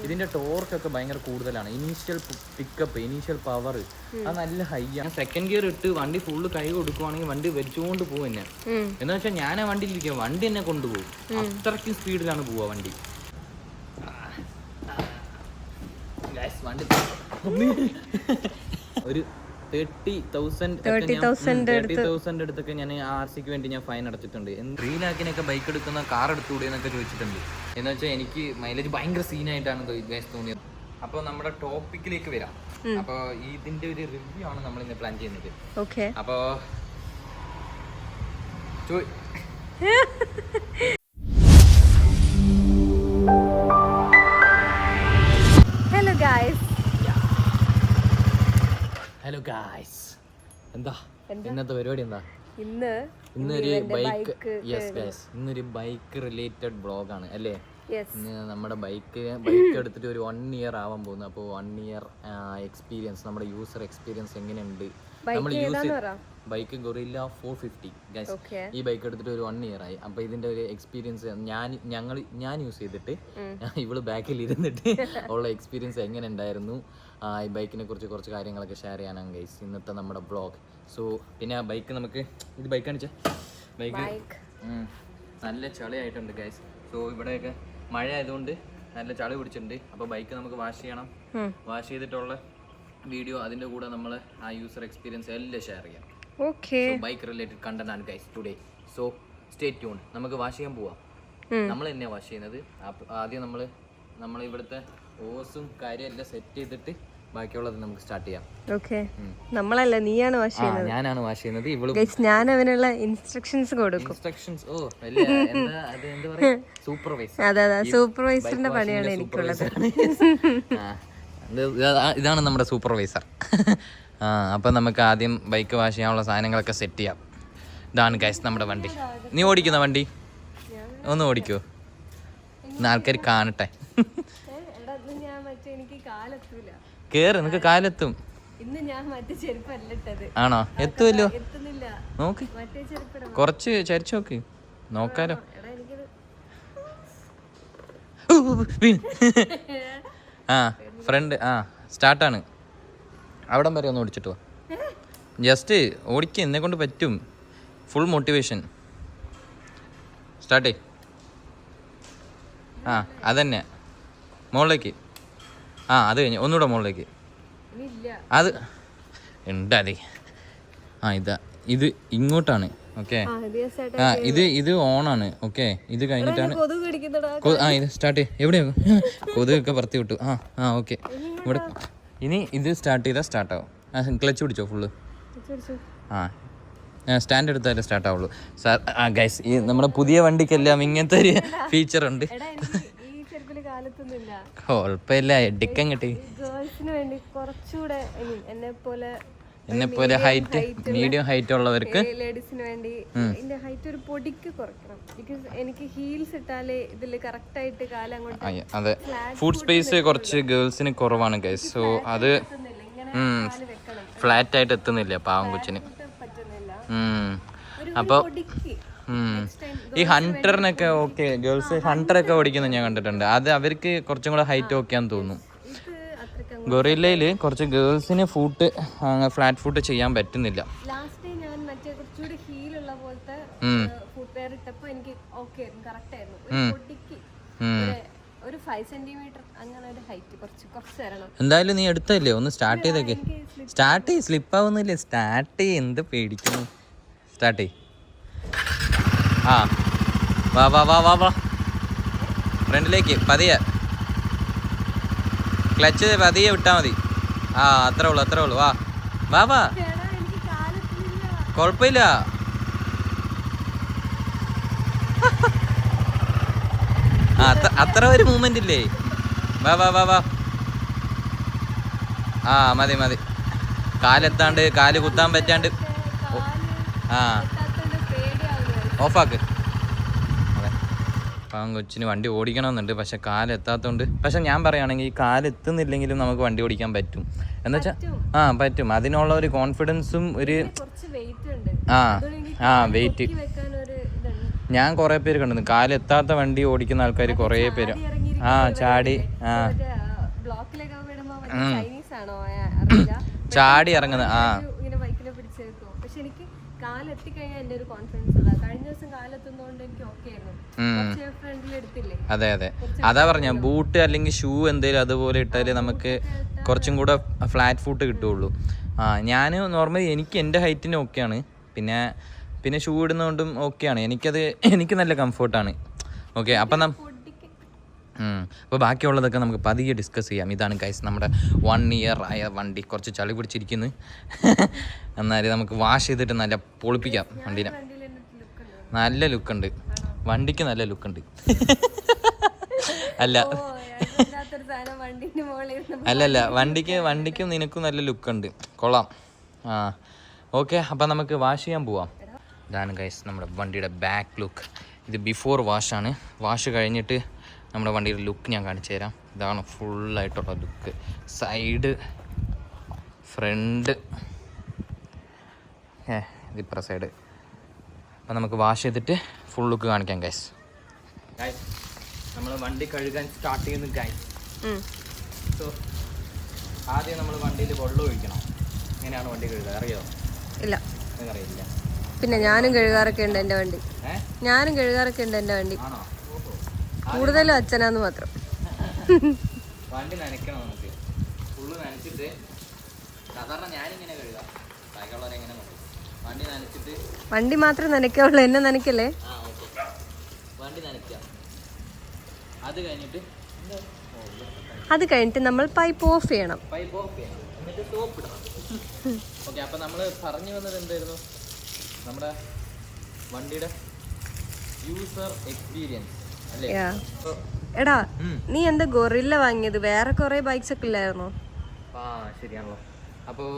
ഇതിന്റെ ടോർക്കൊക്കെ ഭയങ്കര കൂടുതലാണ്. ഇനീഷ്യൽ പിക്കപ്പ്, ഇനീഷ്യൽ പവർ അത് നല്ല ഹൈ ആണ്. സെക്കൻഡ് ഗിയർ ഇട്ട് വണ്ടി ഫുള്ള് കൈ കൊടുക്കുവാണെങ്കിൽ വണ്ടി വെച്ചുകൊണ്ട് പോകും എന്നെ. എന്ന് വെച്ചാൽ ഞാൻ ആ വണ്ടിയിൽ ഇരിക്കുക, വണ്ടി എന്നെ കൊണ്ടുപോകും. അത്രയ്ക്കും സ്പീഡിലാണ് പോവുക വണ്ടി. ഒരു 30,000 അടുത്തൊക്കെ ഞാൻ RC-ക്ക് വേണ്ടി ഞാൻ ഫൈൻ അടച്ചിട്ടുണ്ട്. 3 ലാഖിനൊക്കെ ബൈക്ക് എടുക്കുന്ന കാർ എടുത്തുകൂടെ എന്നൊക്കെ ചോദിച്ചിട്ടുണ്ട്. എന്ന് വെച്ചാൽ എനിക്ക് മൈലേജ് ഭയങ്കര സീനായിട്ടാണ് തോന്നിയത്. അപ്പോൾ നമ്മുടെ ടോപ്പിക്കിലേക്ക് വരാം. അപ്പോൾ ഇതിന്റെ ഒരു റിവ്യൂ ആണ് നമ്മൾ ഇന്ന് പ്ലാൻ ചെയ്യുന്നത്. അപ്പോൾ ഹലോ ഗായ്സ്, എന്താ ഇന്നത്തെ പരിപാടി? എന്താ ഇന്നൊരു ബൈക്ക്, ഇന്നൊരു ബൈക്ക് റിലേറ്റഡ് വ്ളോഗാണ് അല്ലേ? ഇന്ന് നമ്മുടെ ബൈക്ക് എടുത്തിട്ട് ഒരു 1 ഇയർ ആവാൻ പോകുന്നു. അപ്പോൾ 1 ഇയർ എക്സ്പീരിയൻസ്, നമ്മുടെ യൂസർ എക്സ്പീരിയൻസ് എങ്ങനെയുണ്ട്, നമ്മൾ യൂസ് ബൈക്ക് ഗൊറില്ല 450 ഗൈസ്. ഈ ബൈക്ക് എടുത്തിട്ട് ഒരു 1 ഇയർ ആയി. അപ്പോൾ ഇതിന്റെ ഒരു എക്സ്പീരിയൻസ് ഞാൻ യൂസ് ചെയ്തിട്ട് ഇവള് ബാക്കിൽ ഇരുന്നിട്ട് ഉള്ള എക്സ്പീരിയൻസ് എങ്ങനെ ഉണ്ടായിരുന്നു, ഈ ബൈക്കിനെ കുറിച്ച് കുറച്ച് കാര്യങ്ങളൊക്കെ ഷെയർ ചെയ്യാനാണ് ഗൈസ് ഇന്നത്തെ നമ്മുടെ വ്ളോഗ്. സോ പിന്നെ ആ ബൈക്ക് നമുക്ക് ഇത് ബൈക്ക് കാണിച്ച ബൈക്ക് നല്ല ചളിയായിട്ടുണ്ട് ഗൈസ്. സോ ഇവിടെയൊക്കെ മഴ ആയതുകൊണ്ട് നല്ല ചളി പിടിച്ചിട്ടുണ്ട്. അപ്പോൾ ബൈക്ക് നമുക്ക് വാഷ് ചെയ്യണം. വാഷ് ചെയ്തിട്ടുള്ള വീഡിയോ അതിൻ്റെ കൂടെ നമ്മൾ ആ യൂസർ എക്സ്പീരിയൻസ് എല്ലാം ഷെയർ ചെയ്യാം. ബൈക്ക് റിലേറ്റഡ് കണ്ടന്റ് ആണ് guys today. So stay tune. നമുക്ക് വാഷ് ചെയ്യാൻ പോവാം. നമ്മൾ തന്നെയാണ് വാഷ് ചെയ്യുന്നത്. ആദ്യം നമ്മൾ ഇവിടുത്തെ ഓസും കാര്യം എല്ലാം സെറ്റ് ചെയ്തിട്ട് ബാക്കിയുള്ളത് നമുക്ക് സ്റ്റാർട്ട് ചെയ്യാം. നമ്മളല്ല, നീയാണ് വാഷ് ചെയ്യുന്നത്. ഞാനാണ് വാഷ് ചെയ്യുന്നത്. ഇവള് ഞാൻ അവനുള്ള ഇൻസ്ട്രക്ഷൻസ് കൊടുക്കും. സൂപ്പർവൈസറിന്റെ പണിയാണ് എനിക്കുള്ളത്. ഇതാണ് നമ്മുടെ സൂപ്പർവൈസർ. അപ്പൊ നമുക്ക് ആദ്യം ബൈക്ക് വാഷ് ചെയ്യാനുള്ള സാധനങ്ങളൊക്കെ സെറ്റ് ചെയ്യാം. ഇതാണ് ഗൈസ് നമ്മുടെ വണ്ടി. നീ ഓടിക്കുന്ന വണ്ടി ഒന്ന് ഓടിക്കോ, ആൾക്കാർ കാണട്ടെ. കേറ്, നിനക്ക് കാലെത്തും. ആണോ? എത്തുമല്ലോ, നോക്ക്, കുറച്ച് ചരിച്ചു നോക്ക്, നോക്കാലോ. ഫ്രണ്ട് സ്റ്റാർട്ടാണ്. അവിടം വരെ ഒന്ന് ഓടിച്ചിട്ടോ, ജസ്റ്റ് ഓടിക്ക, എന്നെ കൊണ്ട് പറ്റും. Full motivation. സ്റ്റാർട്ടേ. അതന്നെ മുകളിലേക്ക്. അത് കഴിഞ്ഞ് ഒന്നുകൂടെ മുകളിലേക്ക്. അത് ഉണ്ടാതെ. ഇതാ, ഇത് ഇങ്ങോട്ടാണ്. ഓക്കെ, ഇത് ഓണാണ്. ഓക്കെ, ഇത് കഴിഞ്ഞിട്ടാണ്. ഇത് സ്റ്റാർട്ട്. എവിടെയാ കൊതുകൊക്കെ പറത്തി വിട്ടു. ഓക്കെ, ഇവിടെ ഇനി ഇത് സ്റ്റാർട്ട് ചെയ്താൽ സ്റ്റാർട്ടാവും. ക്ലച്ച് പിടിച്ചോ ഫുള്ള്. സ്റ്റാൻഡ് എടുത്താലേ സ്റ്റാർട്ട് ആവുള്ളൂ. ഗൈസ്, ഈ നമ്മുടെ പുതിയ വണ്ടിക്കെല്ലാം ഇങ്ങനത്തെ ഒരു ഫീച്ചർ ഉണ്ട്. കുഴപ്പമില്ല, എടുക്കാൻ കിട്ടി. എന്നെ പോലെ ഹൈറ്റ്, മീഡിയം ഹൈറ്റ് ഉള്ളവർക്ക്, ലേഡീസിന് വേണ്ടി ഇതിന്റെ ഹൈറ്റ് ഒരു പൊടിക്ക് കുറയ്ക്കണം. ബിക്കോസ് എനിക്ക് ഹീൽസ് ഇട്ടാലേ ഇതില് കറക്റ്റ് ആയിട്ട് കാലം അങ്ങോട്ട്. അതെ, ഫുഡ് സ്പേസ് കുറച്ച് ഗേൾസിന് കുറവാണ് ഗൈസ്. സോ അത് ഫ്ലാറ്റ് ആയിട്ട് എത്തുന്നില്ല പാവം കൊച്ചിന്. അപ്പോൾ ഈ ഹണ്ടറിനൊക്കെ ഓക്കെ, ഗേൾസ് ഹണ്ടറൊക്കെ ഓടിക്കുന്നത് ഞാൻ കണ്ടിട്ടുണ്ട്. അത് അവർക്ക് കുറച്ചും കൂടെ ഹൈറ്റ് ഓക്കെയാന്ന് തോന്നുന്നു. ഗൊറില്ലയിൽ കുറച്ച് ഗേൾസിന് ഫ്ലാറ്റ് ഫുട്ട് ചെയ്യാൻ പറ്റുന്നില്ല. എന്തായാലും നീ എടുത്തല്ലേ, ഒന്ന് സ്റ്റാർട്ട് ചെയ്തേക്കെ. സ്റ്റാർട്ട് ചെയ്യ്, സ്ലിപ്പ് ആവുന്നില്ലേ? സ്റ്റാർട്ട് ചെയ്യ്, എന്ത് പേടിക്കുന്നു? സ്റ്റാർട്ട് ചെയ്യ്. വാ വാ വാ വാ വാ ഫ്രണ്ടിലേക്ക് പതിയെ. ക്ലച്ച് പതിയെ വിട്ടാൽ മതി. അത്രേ ഉള്ളൂ. വാ വാ വാ, കുഴപ്പമില്ല. അത്ര ഒരു മൂവ്മെന്റ് ഇല്ലേ? വാ വാ വാ വാ. മതി. കാലെത്താണ്ട്, കാല് കുത്താൻ പറ്റാണ്ട്. ഓഫാക്ക്. അതെ, അപ്പം കൊച്ചിന് വണ്ടി ഓടിക്കണമെന്നുണ്ട്, പക്ഷെ കാലെത്താത്തതുകൊണ്ട്. പക്ഷെ ഞാൻ പറയുകയാണെങ്കിൽ ഈ കാലെത്തുന്നില്ലെങ്കിലും നമുക്ക് വണ്ടി ഓടിക്കാൻ പറ്റും. എന്നുവെച്ചാൽ പറ്റും. അതിനുള്ള ഒരു കോൺഫിഡൻസും ഒരു വെയിറ്റ്. ഞാൻ കുറേ പേര് കണ്ടിരുന്നു, കാലെത്താത്ത വണ്ടി ഓടിക്കുന്ന ആൾക്കാർ കുറേ പേര്. ചാടി ബ്ലോക്കിലൊക്കെ വിടുമ്പോ ചൈനീസ് ആണോ അറിയില്ല, ചാടി ഇറങ്ങുന്ന ഇങ്ങനെ ബൈക്കിനെ പിടിച്ചെടുക്കും. പക്ഷെ എനിക്ക് കാലെത്തിക്കഴിഞ്ഞാൽ എന്റെ ഒരു കോൺഫിഡൻസ് അതാ. കഴിഞ്ഞ ദിവസം കാലെത്തുന്നതുകൊണ്ട് എനിക്ക് ഓക്കെ ആയിരുന്നു. ഫ്രണ്ടിൽ എടുത്തില്ലേ? അതെ അതെ, അതാ പറഞ്ഞ ബൂട്ട് അല്ലെങ്കിൽ ഷൂ എന്തേലും അതുപോലെ ഇട്ടാല് നമുക്ക് കുറച്ചും കൂടെ ഫ്ലാറ്റ് ഫുട്ട് കിട്ടുള്ളൂ. ഞാൻ നോർമലി എനിക്ക് എൻ്റെ ഹൈറ്റിന് ഓക്കെയാണ്. പിന്നെ ഷൂ ഇടുന്നതുകൊണ്ടും ഓക്കെയാണ്. എനിക്ക് നല്ല കംഫർട്ടാണ്. ഓക്കെ, അപ്പം അപ്പോൾ ബാക്കിയുള്ളതൊക്കെ നമുക്ക് പതിയെ ഡിസ്കസ് ചെയ്യാം. ഇതാണ് ഗൈസ് നമ്മുടെ 1 year ആയ വണ്ടി. കുറച്ച് ചളി പിടിച്ചിരിക്കുന്നു. എന്നാലും നമുക്ക് വാഷ് ചെയ്തിട്ട് നല്ല പൊളിപ്പിക്കാം വണ്ടീനെ. നല്ല ലുക്കുണ്ട് വണ്ടിക്ക്, നല്ല ലുക്കുണ്ട്. അല്ലല്ല, വണ്ടിക്കും നിനക്കും നല്ല ലുക്കുണ്ട്. കൊള്ളാം. ഓക്കെ, അപ്പം നമുക്ക് വാഷ് ചെയ്യാൻ പോവാം. ഇതാണ് ഗൈസ് നമ്മുടെ വണ്ടിയുടെ ബാക്ക് ലുക്ക്. ഇത് ബിഫോർ വാഷാണ്. വാഷ് കഴിഞ്ഞിട്ട് നമ്മുടെ വണ്ടിയുടെ ലുക്ക് ഞാൻ കാണിച്ചു തരാം. ഇതാണ് ഫുള്ളായിട്ടുള്ള ലുക്ക്. സൈഡ്, ഫ്രണ്ട്, ഇതിപ്പുറ സൈഡ്. അപ്പം നമുക്ക് വാഷ് ചെയ്തിട്ട് ഫുൾ ലുക്ക് കാണിക്കാം ഗൈസ്. നമ്മൾ വണ്ടി കഴുകാൻ സ്റ്റാർട്ട് ചെയ്യുന്നു ഗൈസ്. സോ ആദ്യം നമ്മൾ വണ്ടിയിൽ വെള്ളം ഒഴിക്കണം. എങ്ങനെയാണ് വണ്ടി കഴുകുക അറിയോ? ഇല്ല, അറിയില്ല. പിന്നെ ഞാനും കഴുകാറൊക്കെ ഉണ്ട് എൻ്റെ വണ്ടി. ആണോ? കൂടുതലും അച്ഛനാന്ന് മാത്രം. വണ്ടി നനയ്ക്കണം നമുക്ക്. ഫുള്ള് നനച്ചിട്ട്, സാധാരണ ഞാനിങ്ങനെ കഴുകാം, ബാക്കിയുള്ളവരെങ്ങനെ വണ്ടി നനച്ചിട്ട്. വണ്ടി മാത്രം നനയ്ക്കാവുള്ളൂ, എന്നെ നനയ്ക്കല്ലേ? വണ്ടി നനയ്ക്കാം. അത് കഴിഞ്ഞിട്ട് നമ്മൾ പൈപ്പ് ഓഫ് ചെയ്യണം. എന്നിട്ട് സോപ്പ് ഇടണം. ഓക്കെ, അപ്പം നമ്മൾ പറഞ്ഞു വന്നത് എന്തായിരുന്നു? നമ്മുടെ വണ്ടിയുടെ യൂസർ എക്സ്പീരിയൻസ് അല്ലേ? എടാ, നീ എന്താ ഗൊറില്ല വാങ്ങിയത്? വേറെ കുറെ ബൈക്സ് ഒക്കെ ഇല്ലായിരുന്നോ? ശരിയാണല്ലോ. അപ്പോൾ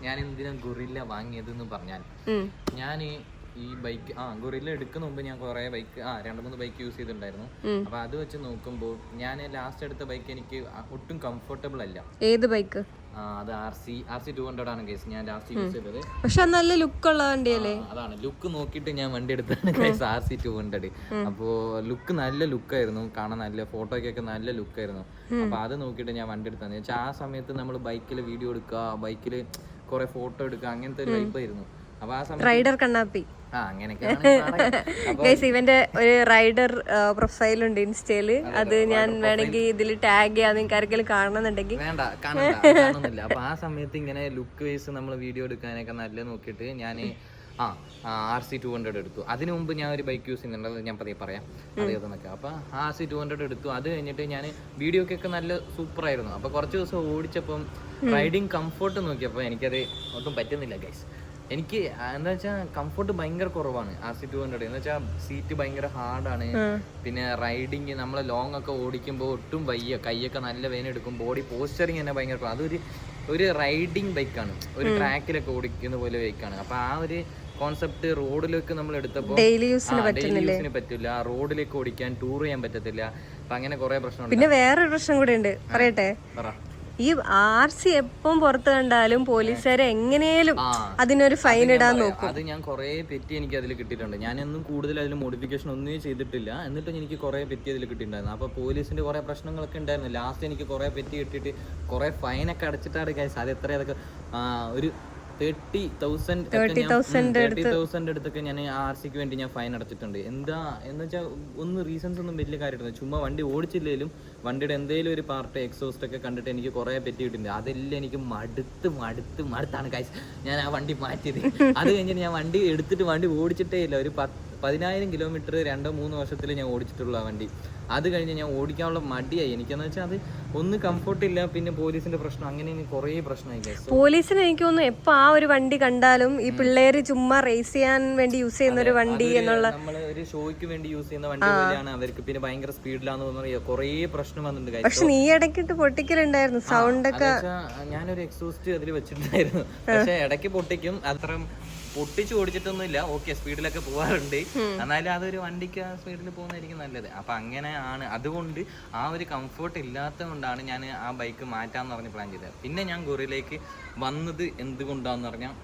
ഞാൻ എന്തിനാ ഗൊറില്ല വാങ്ങിയതെന്ന് പറഞ്ഞാൽ, ഞാൻ ഈ ബൈക്ക് ഗൊറില്ല എടുക്കുന്ന മുമ്പ് ഞാൻ കുറേ ബൈക്ക് 2-3 ബൈക്ക് യൂസ് ചെയ്തിട്ടുണ്ടായിരുന്നു. അപ്പൊ അത് വെച്ച് നോക്കുമ്പോൾ ഞാൻ ലാസ്റ്റ് എടുത്ത ബൈക്ക് എനിക്ക് ഒട്ടും കംഫർട്ടബിൾ അല്ല. ഏത് ബൈക്ക്? അത് RC 200 ആണ് കേസ് ഞാൻ ലാസ്റ്റ് യൂസ് ചെയ്തത്. പക്ഷെ നല്ല ലുക്ക് ഉള്ള വണ്ടിയല്ലേ? അതാണ് ലുക്ക് നോക്കിയിട്ട് ഞാൻ വണ്ടി എടുത്താണ് കേസ് RC 200. അപ്പോ ലുക്ക് നല്ല ലുക്കായിരുന്നു, കാണാൻ നല്ല ഫോട്ടോയ്ക്കൊക്കെ നല്ല ലുക്കായിരുന്നു. അപ്പൊ അത് നോക്കിയിട്ട് ഞാൻ വണ്ടി എടുത്തതെന്ന് വെച്ചാൽ ആ സമയത്ത് നമ്മൾ ബൈക്കിൽ വീഡിയോ എടുക്കുക, ബൈക്കിൽ കുറെ ഫോട്ടോ എടുക്കുക, അങ്ങനത്തെ ഒരു വൈബായിരുന്നു. റൈഡർ കണ്ണാപ്പി. ഇവന്റെ ഒരു റൈഡർ പ്രൊഫൈലുണ്ട് ഇൻസ്റ്റയില്. അത് ഞാൻ വേണമെങ്കിൽ ഇതിൽ ടാഗ് ചെയ്യാൻ നിങ്ങൾക്ക് ആർക്കെങ്കിലും കാണണമെന്നുണ്ടെങ്കിൽ. വേണ്ട, കാണുന്നില്ല. അപ്പൊ ആ സമയത്ത് ഇങ്ങനെ ലുക്ക് വൈസ് നമ്മൾ വീഡിയോ എടുക്കാനൊക്കെ നല്ല നോക്കിയിട്ട് ഞാൻ RC 200 എടുത്തു. അതിനു മുമ്പ് ഞാൻ ഒരു ബൈക്ക് യൂസ് ചെയ്യുന്നുണ്ട്, ഞാൻ പറയാം അതേതൊക്കെ. അപ്പൊ RC 200 എടുത്തു. അത് കഴിഞ്ഞിട്ട് ഞാൻ വീഡിയോക്കൊക്കെ നല്ല സൂപ്പർ ആയിരുന്നു. അപ്പൊ കുറച്ച് ദിവസം ഓടിച്ചപ്പം റൈഡിങ് കംഫോർട്ട് നോക്കിയപ്പോൾ എനിക്കത് ഒട്ടും പറ്റുന്നില്ല ഗൈസ്. എനിക്ക് എന്താ വെച്ചാൽ കംഫർട്ട് ഭയങ്കര കുറവാണ് RC 200. എന്ന് വെച്ചാൽ സീറ്റ് ഭയങ്കര ഹാർഡാണ്. പിന്നെ റൈഡിങ് നമ്മൾ ലോങ് ഒക്കെ ഓടിക്കുമ്പോൾ ഒട്ടും വയ്യ, കൈയൊക്കെ നല്ല വേദന എടുക്കും. ബോഡി പോസ്ചറിങ് തന്നെ ഭയങ്കര. അതൊരു റൈഡിങ് ബൈക്കാണ്, ഒരു ട്രാക്കിലൊക്കെ ഓടിക്കുന്ന പോലെ ബൈക്കാണ്. അപ്പൊ ആ ഒരു കോൺസെപ്റ്റ് റോഡിലേക്ക് നമ്മൾ എടുത്തപ്പോൾ ഡെയിലി യൂസിന് പറ്റില്ല, റോഡിലേക്ക് ഓടിക്കാൻ ടൂർ ചെയ്യാൻ പറ്റത്തില്ല. അപ്പൊ അങ്ങനെ കുറെ പ്രശ്നമുണ്ട്. പിന്നെ വേറൊരു പ്രശ്നം കൂടെ ഉണ്ട്, പറയട്ടെ. ഈ RC എപ്പം പുറത്ത് കണ്ടാലും പോലീസുകാരെ എങ്ങനെയും അതിനൊരു ഫൈൻ ഇടാൻ നോക്കും. അത് ഞാൻ കുറെ പെറ്റി എനിക്ക് അതിൽ കിട്ടിയിട്ടുണ്ട്. ഞാനൊന്നും കൂടുതൽ അതിൽ മോഡിഫിക്കേഷൻ ഒന്നും ചെയ്തിട്ടില്ല, എന്നിട്ടും എനിക്ക് കുറെ പെറ്റി അതിൽ കിട്ടിയിട്ടുണ്ടായിരുന്നു. അപ്പൊ പോലീസിന്റെ കുറെ പ്രശ്നങ്ങളൊക്കെ ഉണ്ടായിരുന്നു. ലാസ്റ്റ് എനിക്ക് കുറെ പെറ്റി കിട്ടിയിട്ട് കുറെ ഫൈനൊക്കെ അടച്ചിട്ടാണ് ഗൈസ്. അത് എത്ര അതൊക്കെ ഒരു 30,000 അടുത്തൊക്കെ ഞാൻ RCക്ക് വേണ്ടി ഞാൻ ഫൈൻ അടച്ചിട്ടുണ്ട്. എന്ന് വെച്ചാൽ റീസൺസ് ഒന്നും വലിയ കാര്യമായിരുന്നു. ചുമ്മാ വണ്ടി ഓടിച്ചില്ലേലും വണ്ടിയുടെ എന്തെങ്കിലും ഒരു പാർട്ട് എക്സോസ്റ്റ് ഒക്കെ കണ്ടിട്ട് എനിക്ക് കുറേ പറ്റി കിട്ടിയിട്ടുണ്ട്. അതെല്ലാം എനിക്ക് മടുത്താണ് ഗൈസ് ഞാൻ ആ വണ്ടി മാറ്റിയത്. അത് കഴിഞ്ഞിട്ട് ഞാൻ വണ്ടി എടുത്തിട്ട് വണ്ടി ഓടിച്ചിട്ടേ ഇല്ല. ഒരു 10,000 കിലോമീറ്റർ 2-3 വർഷത്തിൽ ഞാൻ ഓടിച്ചിട്ടുള്ള ആ വണ്ടി. അത് കഴിഞ്ഞ് ഞാൻ ഓടിക്കാനുള്ള മടിയായി. എനിക്കെന്ന് വെച്ചാൽ അത് ഒന്ന് കംഫർട്ട് ഇല്ല, പിന്നെ പോലീസിന്റെ പ്രശ്നം, അങ്ങനെ കുറേ പ്രശ്നമായി. പോലീസിന് എനിക്ക് തോന്നുന്നു എപ്പോ ആ ഒരു വണ്ടി കണ്ടാലും ഈ പിള്ളേര് ചുമ്മാ റേസ് ചെയ്യാൻ വേണ്ടി യൂസ് ചെയ്യുന്ന ഒരു വണ്ടി എന്നുള്ള, നമ്മള് ഒരു ഷോയ്ക്ക് വേണ്ടി യൂസ് ചെയ്യുന്ന വണ്ടി പോലെയാണ് അവർക്ക്. പിന്നെ ഭയങ്കര സ്പീഡിലാന്ന് തോന്നുന്നത് കുറേ പ്രശ്നം വന്നിട്ടുണ്ട്. പക്ഷെ നീ ഇടയ്ക്കിട്ട് പൊട്ടിക്കലുണ്ടായിരുന്നു സൗണ്ട് ഒക്കെ. ഞാനൊരു എക്സോസ്റ്റ് അതിൽ വെച്ചിട്ടുണ്ടായിരുന്നു, പക്ഷെ ഇടയ്ക്ക് പൊട്ടിക്കും. അത്ര പൊട്ടിച്ച് ഓടിച്ചിട്ടൊന്നുമില്ല. ഓക്കെ, സ്പീഡിലൊക്കെ പോകാറുണ്ട്, എന്നാലും അതൊരു വണ്ടിക്ക് ആ സ്പീഡിൽ പോകുന്നതായിരിക്കും നല്ലത്. അപ്പൊ അങ്ങനെയാണ്. അതുകൊണ്ട് ആ ഒരു കംഫർട്ട് ഇല്ലാത്തത് കൊണ്ടാണ് ഞാൻ ആ ബൈക്ക് മാറ്റാന്ന് പറഞ്ഞ് പ്ലാൻ ചെയ്തത്. പിന്നെ ഞാൻ ഗൊറിലേക്ക് വന്നത് എന്തുകൊണ്ടാന്ന് പറഞ്ഞാൽ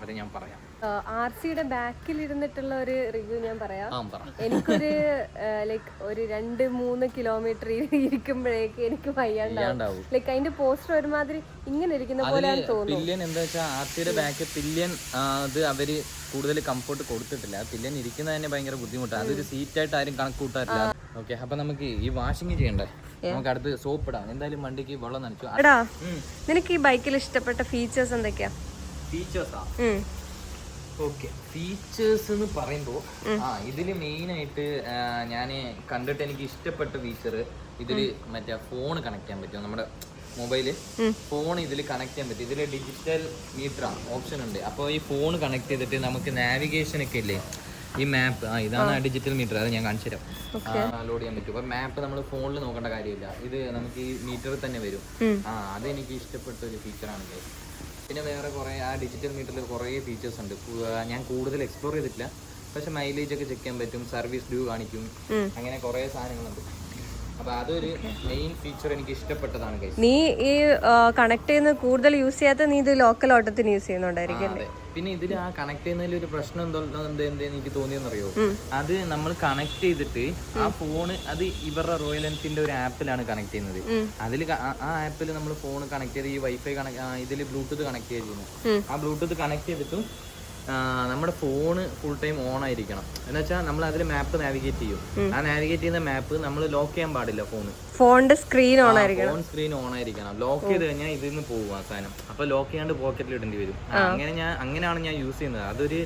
അത് ഞാൻ പറയാം. RC-യുടെ ബാക്കിൽ ഇരുന്നിട്ടുള്ള ഒരു റിവ്യൂ ഞാൻ പറയാം. ആ പറ. എനിക്കൊരു ലൈക്ക് ഒരു 2-3 കിലോമീറ്റർ ഇരിക്കുമ്പോഴേക്ക് എനിക്ക് വയ്യാണ്ടാവും. ലൈക്ക് അതിന്റെ പോസ്റ്റർ ഒരുമാതിരി ഇങ്ങനെ ഇരിക്കുന്ന പോലെയാണ് തോന്നുന്നത്. പില്യൻ എന്താ വെച്ചാൽ RC-യുടെ ബാക്ക് പില്യൻ അത് അവര് കൂടുതൽ കംഫർട്ട് കൊടുത്തിട്ടില്ല. പില്യൻ ഇരിക്കുന്നത് തന്നെ ഭയങ്കര ബുദ്ധിമുട്ടാണ്. അതൊരു സീറ്റായിട്ട് ആരും കണക്ക് കൂട്ടാറില്ല. ഓക്കെ, അപ്പൊ നമുക്ക് ഈ വാഷിംഗ് ചെയ്യണ്ടേ? നമുക്ക് അടുത്ത് സോപ്പ് ഇടാം. എന്തായാലും വണ്ടിക്ക് വെള്ളം നനച്ചു. എടാ, നിനക്ക് ഈ ബൈക്കിൽ ഇഷ്ടപ്പെട്ട ഫീച്ചേഴ്സ് എന്തൊക്കെയാ? ഫീച്ചേഴ്സാ? ഓക്കെ, ഫീച്ചേഴ്സ് എന്ന് പറയുമ്പോൾ ഇതില് മെയിൻ ആയിട്ട് ഞാൻ കണ്ടിട്ട് എനിക്ക് ഇഷ്ടപ്പെട്ട ഫീച്ചർ, ഇതില് മറ്റേ ഫോൺ കണക്ട് ചെയ്യാൻ പറ്റും. നമ്മുടെ മൊബൈല് ഫോൺ ഇതിൽ കണക്ട് ചെയ്യാൻ പറ്റും. ഇതിൽ ഡിജിറ്റൽ മീറ്റർ ഓപ്ഷൻ ഉണ്ട്. അപ്പോൾ ഈ ഫോൺ കണക്ട് ചെയ്തിട്ട് നമുക്ക് നാവിഗേഷൻ ഒക്കെ ഇല്ലേ, ഈ മാപ്പ്, ഇതാണ് ഡിജിറ്റൽ മീറ്റർ, അത് ഞാൻ കാണിച്ചു തരാം. ലോഡ് ചെയ്യാൻ പറ്റും. അപ്പൊ മാപ്പ് നമ്മൾ ഫോണിൽ നോക്കേണ്ട കാര്യമില്ല, ഇത് നമുക്ക് ഈ മീറ്ററിൽ തന്നെ വരും. അതെനിക്ക് ഇഷ്ടപ്പെട്ട ഒരു ഫീച്ചറാണ്. പിന്നെ വേറെ കുറേ ആ ഡിജിറ്റൽ മീറ്ററിൽ കുറേ ഫീച്ചേഴ്സ് ഉണ്ട്. ഞാൻ കൂടുതൽ എക്സ്പ്ലോർ ചെയ്തിട്ടില്ല, പക്ഷെ മൈലേജ് ഒക്കെ ചെക്ക് ചെയ്യാൻ പറ്റും, സർവീസ് ഡ്യൂ കാണിക്കും, അങ്ങനെ കുറേ സാധനങ്ങളുണ്ട്. അപ്പൊ അതൊരു മെയിൻ ഫീച്ചർ എനിക്ക് ഇഷ്ടപ്പെട്ടതാണ്. നീ ഈ കണക്ട് ചെയ്യുന്ന കൂടുതൽ യൂസ് ചെയ്യാത്ത, നീ ഇത് ലോക്കൽ ഓട്ടത്തിന് യൂസ് ചെയ്യുന്നുണ്ടായിരിക്കും. പിന്നെ ഇതിൽ ആ കണക്ട് ചെയ്യുന്നതിൽ ഒരു പ്രശ്നം എന്താ എനിക്ക് തോന്നിയെന്നറിയോ, അത് നമ്മൾ കണക്ട് ചെയ്തിട്ട് ആ ഫോണ്, അത് ഇവരുടെ റോയൽ എൻഫീൽഡിന്റെ ഒരു ആപ്പിലാണ് കണക്ട് ചെയ്യുന്നത്. അതിൽ ആ ആപ്പിൽ നമ്മൾ ഫോൺ കണക്ട് ചെയ്ത് ഈ വൈഫൈ ഇതിൽ ബ്ലൂടൂത്ത് കണക്ട് ചെയ്യുന്നു. ആ ബ്ലൂടൂത്ത് കണക്ട് ചെയ്തിട്ട് നമ്മുടെ ഫോണ് ഫുൾ ടൈം ഓൺ ആയിരിക്കണം. എന്ന് വെച്ചാൽ നമ്മൾ അതിൽ മാപ്പ് നാവിഗേറ്റ് ചെയ്യും. ആ നാവിഗേറ്റ് ചെയ്യുന്ന മാപ്പ് നമ്മൾ ലോക്ക് ചെയ്യാൻ പാടില്ല. ഫോണിന്റെ സ്ക്രീൻ ഓൺ ആയിരിക്കണം. ഫോൺ സ്ക്രീൻ ഓൺ ആയിരിക്കണം. ലോക്ക് ചെയ്ത് കഴിഞ്ഞാൽ ഇതിൽ നിന്ന് പോകും ആ സാധനം. അപ്പൊ ലോക്ക് ചെയ്യാണ്ട് പോക്കറ്റിൽ ഇടേണ്ടി വരും. അങ്ങനെയാണ് ഞാൻ യൂസ് ചെയ്യുന്നത്. അതൊരു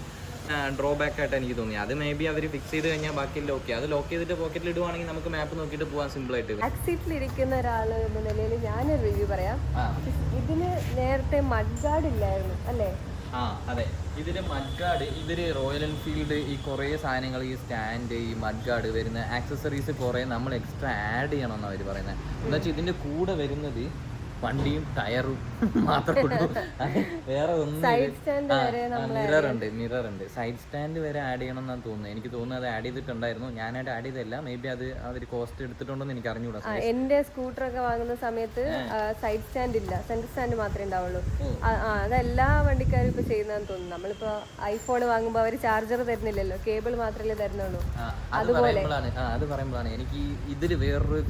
ഡ്രോബാക്ക് ആയിട്ട് എനിക്ക് തോന്നി. അത് മേ ബി അവർ ഫിക്സ് ചെയ്ത് കഴിഞ്ഞാൽ ബാക്കി ലോക്ക് ചെയ്യും. അത് ലോക്ക് ചെയ്തിട്ട് പോക്കറ്റിൽ ഇടുവാണെങ്കിൽ നമുക്ക് മാപ്പ് നോക്കിയിട്ട് പോകാൻ സിമ്പിൾ ആയിട്ട്. ബാക്ക് സീറ്റിൽ ഇരിക്കുന്ന ഒരാള് എന്ന നിലയിൽ ഞാനൊരു റിവ്യൂ പറയാം. ഇതിന് നേരത്തെ മഡ് ഗാർഡ് ഇല്ലായിരുന്നു അല്ലേ? അതെ, ഇതില് മഡ് ഗാർഡ്, ഇതില് റോയൽ എൻഫീൽഡ് ഈ കുറേ സാധനങ്ങൾ, ഈ സ്റ്റാൻഡ്, ഈ മഡ് ഗാർഡ് വരുന്ന ആക്സസറീസ് കുറേ നമ്മൾ എക്സ്ട്രാ ആഡ് ചെയ്യണമെന്നാണ് അവർ പറയുന്നത്. എന്താ വെച്ചാൽ ഇതിന്റെ കൂടെ വരുന്നത് വണ്ടിയും ടയറും മാത്രമേ ഉള്ളൂ, വേറെ ഒന്നും. മിറർ ഉണ്ട്, സൈഡ് സ്റ്റാൻഡ് വരെ ആഡ് ചെയ്യണം എന്നാണ് തോന്നുന്നത്. എനിക്ക് തോന്നുന്നത് അത് ആഡ് ചെയ്തിട്ടുണ്ടായിരുന്നു. ഞാനായിട്ട് ആഡ് ചെയ്തല്ല, മേ ബി അത് അവർ കോസ്റ്റ് എടുത്തിട്ടുണ്ടോ എന്ന് എനിക്ക് അറിഞ്ഞൂടാ. എന്റെ സ്കൂട്ടറൊക്കെ വാങ്ങുന്ന സമയത്ത് സൈഡ് സ്റ്റാൻഡ് ഇല്ല, സെന്റർ സ്റ്റാൻഡ് മാത്രമേ ഉണ്ടാവുള്ളൂ. അതെല്ലാ വണ്ടിക്കാരും ഇപ്പൊ ചെയ്യുന്നതെന്ന് തോന്നുന്നു. നമ്മളിപ്പോ ഐഫോൺ വാങ്ങുമ്പോൾ അവർ ചാർജർ തരുന്നില്ലല്ലോ, കേബിൾ മാത്രമേ തരുന്നുള്ളൂ. അതുപോലെ അത് പറയുമ്പോഴാണ് എനിക്ക് ഇതിൽ വേറൊരു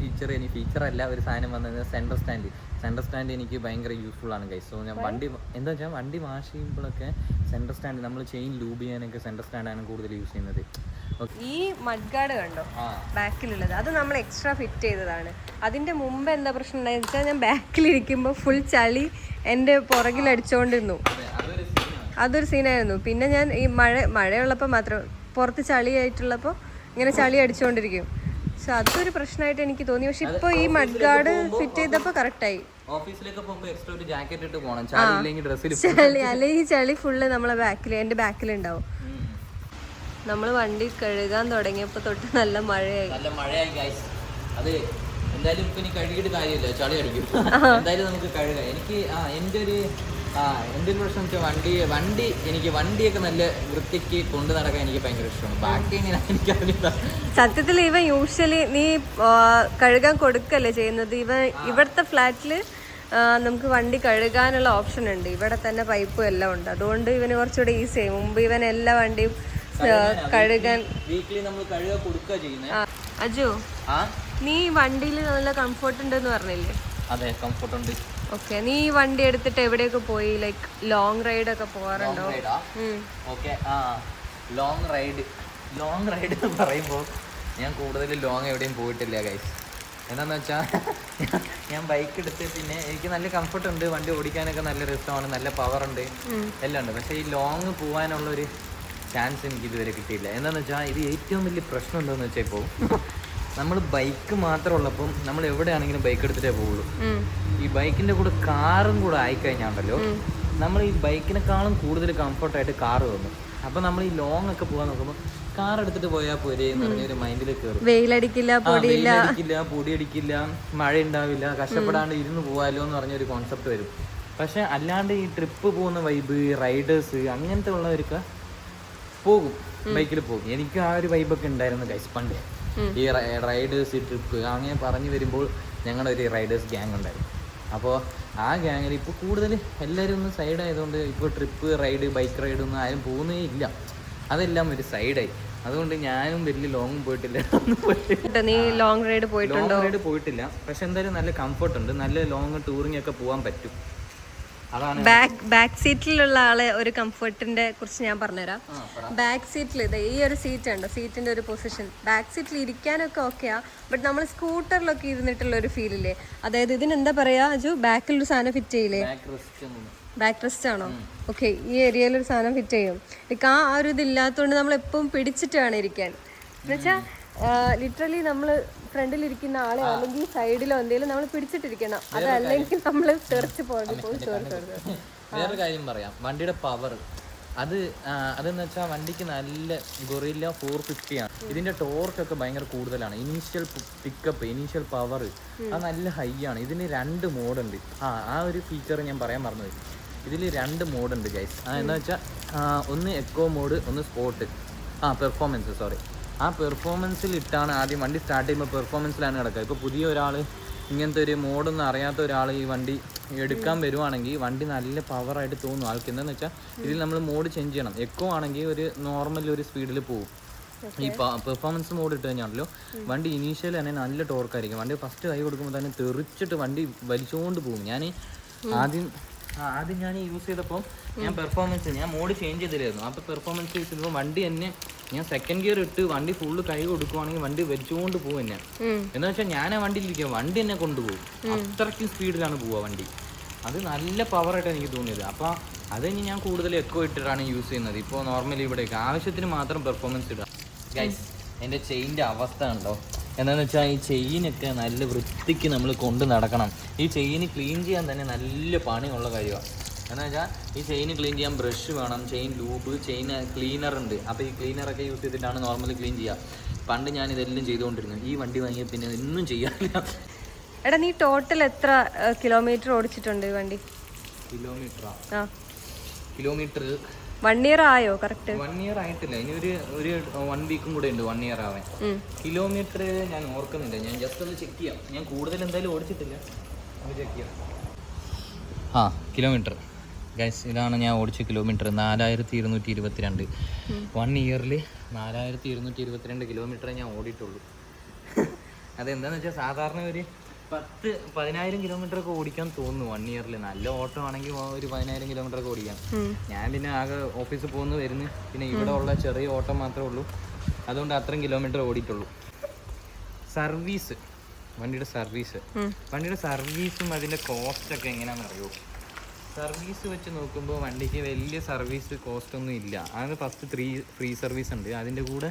ഫീച്ചർ അല്ല ഒരു സാധനം വന്നത്, സെന്റർ സ്റ്റാൻഡ് എനിക്ക് ഭയങ്കര യൂസ്ഫുൾ ആണ് ഗൈസ്. സോ ഞാൻ വണ്ടി എന്താ വെച്ചാൽ വണ്ടി വാഷ് ചെയ്യുമ്പോഴൊക്കെ സെന്റർ സ്റ്റാൻഡ്, നമ്മൾ ചെയിൻ ലൂബ് ചെയ്യാനൊക്കെ സെന്റർ സ്റ്റാൻഡാണ് കൂടുതൽ യൂസ് ചെയ്യുന്നത്. ഈ മഡ് ഗാർഡ് കണ്ടോ ബാക്കിലുള്ളത്, അത് നമ്മൾ എക്സ്ട്രാ ഫിറ്റ് ചെയ്തതാണ്. അതിന്റെ മുമ്പ് എന്താ പ്രശ്നം ഉണ്ടായെന്ന് വെച്ചാൽ, ഞാൻ ബാക്കിലിരിക്കുമ്പോൾ ഫുൾ ചളി എൻ്റെ പുറകിൽ അടിച്ചുകൊണ്ടിരുന്നു. അതൊരു സീനായിരുന്നു. പിന്നെ ഞാൻ ഈ മഴയുള്ളപ്പോൾ മാത്രം, പുറത്ത് ചളിയായിട്ടുള്ളപ്പോൾ ഇങ്ങനെ ചളി അടിച്ചുകൊണ്ടിരിക്കും. സോ അതൊരു പ്രശ്നമായിട്ട് എനിക്ക് തോന്നി. പക്ഷെ ഇപ്പൊ ഈ മഡ് ഗാർഡ് ഫിറ്റ് ചെയ്തപ്പോ കറക്റ്റായി. അല്ലെങ്കിൽ ചളി ഫുള്ള് നമ്മളെ എന്റെ ബാക്കിലുണ്ടാവും. നമ്മള് വണ്ടി കഴുകാൻ തുടങ്ങിയപ്പോ തൊട്ട് നല്ല മഴയായി. അത് എന്തായാലും ഇപ്പൊ ഇനി കഴുകിയിട്ട് കാര്യമില്ല, ചളി അടിക്കും. എന്തായാലും നമുക്ക് കഴുകാം. എനിക്ക് എന്റെ ഒരു പ്രശ്നം വെച്ചാൽ വണ്ടിയൊക്കെ നല്ല വൃത്തിക്ക് കൊണ്ടു നടക്കാൻ എനിക്ക് ഭയങ്കര ഇഷ്ടമാണ്. ബാക്കി എനിക്കറിയില്ല. സത്യത്തിൽ ഇവൻ യൂഷ്വലി നീ കഴുകാൻ കൊടുക്കല്ലേ ചെയ്യുന്നത്. ഇവിടുത്തെ ഫ്ലാറ്റില് നമുക്ക് വണ്ടി കഴുകാനുള്ള ഓപ്ഷൻ ഉണ്ട്. ഇവിടെ തന്നെ പൈപ്പും എല്ലാം ഉണ്ട്. അതുകൊണ്ട് ഇവന് കുറച്ചുകൂടെ ഈസി ആയി. മുമ്പ് ഇവൻ എല്ലാ വണ്ടിയും കഴുകാൻ വീക്കിലി നമ്മൾ കഴുകാൻ കൊടുക്കുക ചെയ്യുന്നത്. അജു, നീ വണ്ടിയിൽ നല്ല കംഫർട്ട് ഉണ്ടെന്ന് പറഞ്ഞില്ലേ? അതെ, കംഫർട്ട് ഉണ്ട്. ഓക്കെ, നീ ഈ വണ്ടി എടുത്തിട്ട് എവിടെയൊക്കെ പോയി? ലൈക്ക് ലോങ് റൈഡ് ഒക്കെ പോകാറുണ്ടോ? ഓക്കെ, ലോങ് റൈഡ് എന്ന് പറയുമ്പോൾ ഞാൻ കൂടുതൽ ലോങ് എവിടെയും പോയിട്ടില്ല ഗൈസ്. എന്താണെന്ന് വെച്ചാൽ ഞാൻ ബൈക്ക് എടുത്ത് പിന്നെ എനിക്ക് നല്ല കംഫർട്ട് ഉണ്ട്, വണ്ടി ഓടിക്കാനൊക്കെ നല്ല രസമാണ്, നല്ല പവർ ഉണ്ട്, എല്ലാം ഉണ്ട്. പക്ഷേ ഈ ലോങ് പോകാനുള്ളൊരു ചാൻസ് എനിക്ക് ഇതുവരെ കിട്ടിയില്ല. എന്താണെന്ന് വെച്ചാൽ ഇത് ഏറ്റവും വലിയ പ്രശ്നം എന്താണെന്ന് വെച്ചാൽ, ഇപ്പോൾ നമ്മൾ ബൈക്ക് മാത്രമുള്ളപ്പം നമ്മൾ എവിടെയാണെങ്കിലും ബൈക്ക് എടുത്തിട്ടേ പോവുള്ളൂ. ഈ ബൈക്കിന്റെ കൂടെ കാറും കൂടെ ആയിക്കഴിഞ്ഞാണ്ടല്ലോ, നമ്മൾ ഈ ബൈക്കിനെക്കാളും കൂടുതൽ കംഫർട്ടായിട്ട് കാറ് തോന്നും. അപ്പൊ നമ്മൾ ഈ ലോങ് ഒക്കെ പോകാൻ നോക്കുമ്പോൾ കാർ എടുത്തിട്ട് പോയാൽ പോരെ എന്ന് പറഞ്ഞൊരു മൈൻഡിൽ കയറും. വെയിലടിക്കില്ല, പൊടിയടിക്കില്ല, മഴ ഉണ്ടാവില്ല, കഷ്ടപ്പെടാണ്ട് ഇരുന്ന് പോകാലോ എന്ന് പറഞ്ഞൊരു കോൺസെപ്റ്റ് വരും. പക്ഷെ അല്ലാണ്ട് ഈ ട്രിപ്പ് പോകുന്ന വൈബ്, റൈഡേഴ്സ് അങ്ങനത്തെ ഉള്ളവർക്ക് പോകും, ബൈക്കിൽ പോകും. എനിക്ക് ആ ഒരു വൈബൊക്കെ ഉണ്ടായിരുന്നു ഗൈസ് പണ്ട്. ഈ റൈഡേഴ്സ്, ട്രിപ്പ് അങ്ങനെ പറഞ്ഞു വരുമ്പോൾ ഞങ്ങളുടെ ഒരു റൈഡേഴ്സ് ഗ്യാങ് ഉണ്ടായിരുന്നു. അപ്പോൾ ആ ഗ്യാങ്ങിൽ ഇപ്പോൾ കൂടുതൽ എല്ലാവരും ഒന്ന് സൈഡായതുകൊണ്ട് ഇപ്പോൾ ട്രിപ്പ് റൈഡ് ബൈക്ക് റൈഡ് ഒന്നും ആരും പോകുന്നേ ഇല്ല, അതെല്ലാം ഒരു സൈഡായി. അതുകൊണ്ട് ഞാനും വലിയ ലോങ്ങും പോയിട്ടില്ല. നീ ലോങ് റൈഡ് പോയിട്ടുണ്ടോ? ലോങ് റൈഡ് പോയിട്ടില്ല, പക്ഷെ എന്തായാലും നല്ല കംഫർട്ട് ഉണ്ട്, നല്ല ലോങ് ടൂറിംഗ് ഒക്കെ പോകാൻ പറ്റും. അതാണ് ബാക്ക് സീറ്റിലുള്ള ആളെ ഒരു കംഫർട്ടിന്റെ കുറിച്ച് ഞാൻ പറഞ്ഞുതരാം. ബാക്ക് സീറ്റിൽ ഈ ഒരു സീറ്റ് ഉണ്ട്, സീറ്റിന്റെ ഒരു പൊസിഷൻ ബാക്ക് സീറ്റിൽ ഇരിക്കാനൊക്കെ ഓക്കെയാ. ബട്ട് നമ്മൾ സ്കൂട്ടറിലൊക്കെ ഇരുന്നിട്ടുള്ള ഒരു ഫീലില്ലേ, അതായത് ഇതിനെന്താ പറയാ അജു, ബാക്കിൽ ഒരു സാധനം ഫിറ്റ് ചെയ്യില്ലേ? ബാക്ക് റെസ്റ്റ് ആണോ? ഓക്കെ, ഈ ഏരിയയിൽ ഒരു സാധനം ഫിറ്റ് ചെയ്യും. ആ ഒരു ഇതില്ലാത്തതുകൊണ്ട് നമ്മൾ എപ്പോഴും പിടിച്ചിട്ടാണ് ഇരിക്കാൻ. എന്നുവെച്ചാൽ ലിറ്ററലി നമ്മൾ ഫ്രണ്ടിലിരിക്കുന്ന ആളെ അല്ലെങ്കിൽ സൈഡിലോ എന്തെങ്കിലും നമ്മൾ പിടിച്ചിട്ടിരിക്കണം, അതല്ലെങ്കിൽ നമ്മൾ തെറിച്ച് പോയി. വേറൊരു കാര്യം പറയാം, വണ്ടിയുടെ പവർ അതെന്ന് വെച്ചാൽ വണ്ടിക്ക് നല്ല ഗൊറില്ല 450 ആണ്. ഇതിന്റെ ടോർക്കൊക്കെ ഭയങ്കര കൂടുതലാണ്. ഇനീഷ്യൽ പിക്കപ്പ്, ഇനീഷ്യൽ പവർ അത് നല്ല ഹൈ ആണ്. ഇതിന് 2 മോഡുണ്ട്. ആ ഒരു ഫീച്ചർ ഞാൻ പറയാൻ മറന്നുപോയി. ഇതിൽ 2 മോഡുണ്ട് ഗൈസ്. എന്താ വെച്ചാൽ ഒന്ന് എക്കോ മോഡ്, ഒന്ന് സ്പോർട്ട്, പെർഫോമൻസ് സോറി. ആ പെർഫോമൻസിൽ ഇട്ടാണ് ആദ്യം വണ്ടി സ്റ്റാർട്ട് ചെയ്യുമ്പോൾ പെർഫോമൻസിലാണ് കിടക്കുക. ഇപ്പോൾ പുതിയ ഒരാൾ ഇങ്ങനത്തെ ഒരു മോഡൊന്നും അറിയാത്ത ഒരാൾ ഈ വണ്ടി എടുക്കാൻ വരുവാണെങ്കിൽ വണ്ടി നല്ല പവറായിട്ട് തോന്നും ആൾക്ക്. എന്താണെന്ന് വെച്ചാൽ ഇതിൽ നമ്മൾ മോഡ് ചേഞ്ച് ചെയ്യണം. എക്കോ ആണെങ്കിൽ ഒരു നോർമൽ ഒരു സ്പീഡിൽ പോകും. ഈ പെർഫോമൻസ് മോഡ് ഇട്ട് കഴിഞ്ഞാണല്ലോ വണ്ടി ഇനീഷ്യൽ തന്നെ നല്ല ടോർക്കായിരിക്കും. വണ്ടി ഫസ്റ്റ് കൈ കൊടുക്കുമ്പോൾ തന്നെ തെറിച്ചിട്ട് വണ്ടി വലിച്ചുകൊണ്ട് പോകും. ഞാൻ ഞാൻ യൂസ് ചെയ്തപ്പോൾ ഞാൻ പെർഫോമൻസ് ഞാൻ മോഡ് ചേഞ്ച് ചെയ്തില്ലായിരുന്നു. അപ്പോൾ പെർഫോമൻസ് യൂസ് ചെയ്തപ്പോൾ വണ്ടി തന്നെ ഞാൻ സെക്കൻഡ് ഗിയർ ഇട്ട് വണ്ടി ഫുള്ള് കൈ കൊടുക്കുവാണെങ്കിൽ വണ്ടി വലിച്ചുകൊണ്ട് പോകും എന്നെ. എന്ന് വെച്ചാൽ ഞാൻ ആ വണ്ടിയിലിരിക്കുക, വണ്ടി എന്നെ കൊണ്ടുപോകും. അത്രയ്ക്കും സ്പീഡിലാണ് പോവുക വണ്ടി. അത് നല്ല പവറായിട്ടാണ് എനിക്ക് തോന്നിയത്. അപ്പോൾ അത് കഴിഞ്ഞ് ഞാൻ കൂടുതൽ എക്കോ ഇട്ടിട്ടാണ് യൂസ് ചെയ്യുന്നത്. ഇപ്പോൾ നോർമലി ഇവിടേക്ക് ആവശ്യത്തിന് മാത്രം പെർഫോമൻസ് ഇടുക. ഗൈസ്, എൻ്റെ ചെയിൻ്റെ അവസ്ഥ ഉണ്ടോ എന്താണെന്ന് വെച്ചാൽ ഈ ചെയിനൊക്കെ നല്ല വൃത്തിക്ക് നമ്മൾ കൊണ്ട് നടക്കണം. ഈ ചെയിന് ക്ലീൻ ചെയ്യാൻ തന്നെ നല്ല പണിയുള്ള കാര്യമാണ്. എന്ന് വെച്ചാൽ ഈ ചെയിൻ ക്ലീൻ ചെയ്യാൻ ബ്രഷ് വേണം, ചെയിൻ ലൂബ്, ചെയിൻ ക്ലീനർ ഉണ്ട്. അപ്പോൾ ഈ ക്ലീനറൊക്കെ യൂസ് ചെയ്തിട്ടാണ് നോർമലി ക്ലീൻ ചെയ്യുക. പണ്ട് ഞാൻ ഇതെല്ലാം ചെയ്തുകൊണ്ടിരുന്നു. ഈ വണ്ടി വാങ്ങിയ പിന്നെ ഒന്നും ചെയ്യാറില്ല. എടാ, നീ ടോട്ടൽ എത്ര കിലോമീറ്റർ ഓടിച്ചിട്ടുണ്ട് ഈ വണ്ടി? കിലോമീറ്റർ 1 year ആയോ? കറക്റ്റ് 1 year ആയിട്ടില്ല. ഇനി ഒരു 1 വീക്കും കൂടെ ഉണ്ട് 1 year ആവാൻ. കിലോമീറ്റർ ഞാൻ ഓർക്കുന്നില്ല. ഞാൻ ജസ്റ്റ് ഒന്ന് ചെക്ക് ചെയ്യാം. ഞാൻ കൂടുതൽ എന്തായാലും ഓടിച്ചിട്ടില്ല, നമുക്ക് ചെക്ക് ചെയ്യാം. കിലോമീറ്റർ ഗൈസ്, ഇതാണ് ഞാൻ ഓടിച്ച കിലോമീറ്റർ. 4222. 1 yearൽ 4222 കിലോമീറ്ററേ ഞാൻ ഓടിയിട്ടുള്ളൂ. അതെന്താണെന്ന് വെച്ചാൽ സാധാരണ ഒരു 10,000 കിലോമീറ്റർ ഒക്കെ ഓടിക്കാൻ തോന്നുന്നു 1 yearൽ. നല്ല ഓട്ടം ആണെങ്കിൽ ഒരു 10,000 കിലോമീറ്റർ ഒക്കെ ഓടിക്കാം. ഞാൻ പിന്നെ ആകെ ഓഫീസിൽ പോകുന്നു വരുന്നു, പിന്നെ ഇവിടെ ഉള്ള ചെറിയ ഓട്ടം മാത്രമേ ഉള്ളൂ. അതുകൊണ്ട് അത്രയും കിലോമീറ്റർ ഓടിയിട്ടുള്ളൂ. സർവീസ്, വണ്ടിയുടെ സർവീസും അതിൻ്റെ കോസ്റ്റൊക്കെ എങ്ങനെയാണെന്ന് അറിയുമോ? സർവീസ് വെച്ച് നോക്കുമ്പോൾ വണ്ടിക്ക് വലിയ സർവീസ് കോസ്റ്റ് ഒന്നും ഇല്ല. അത് ഫസ്റ്റ് 3 ഫ്രീ സർവീസ് ഉണ്ട്. അതിൻ്റെ കൂടെ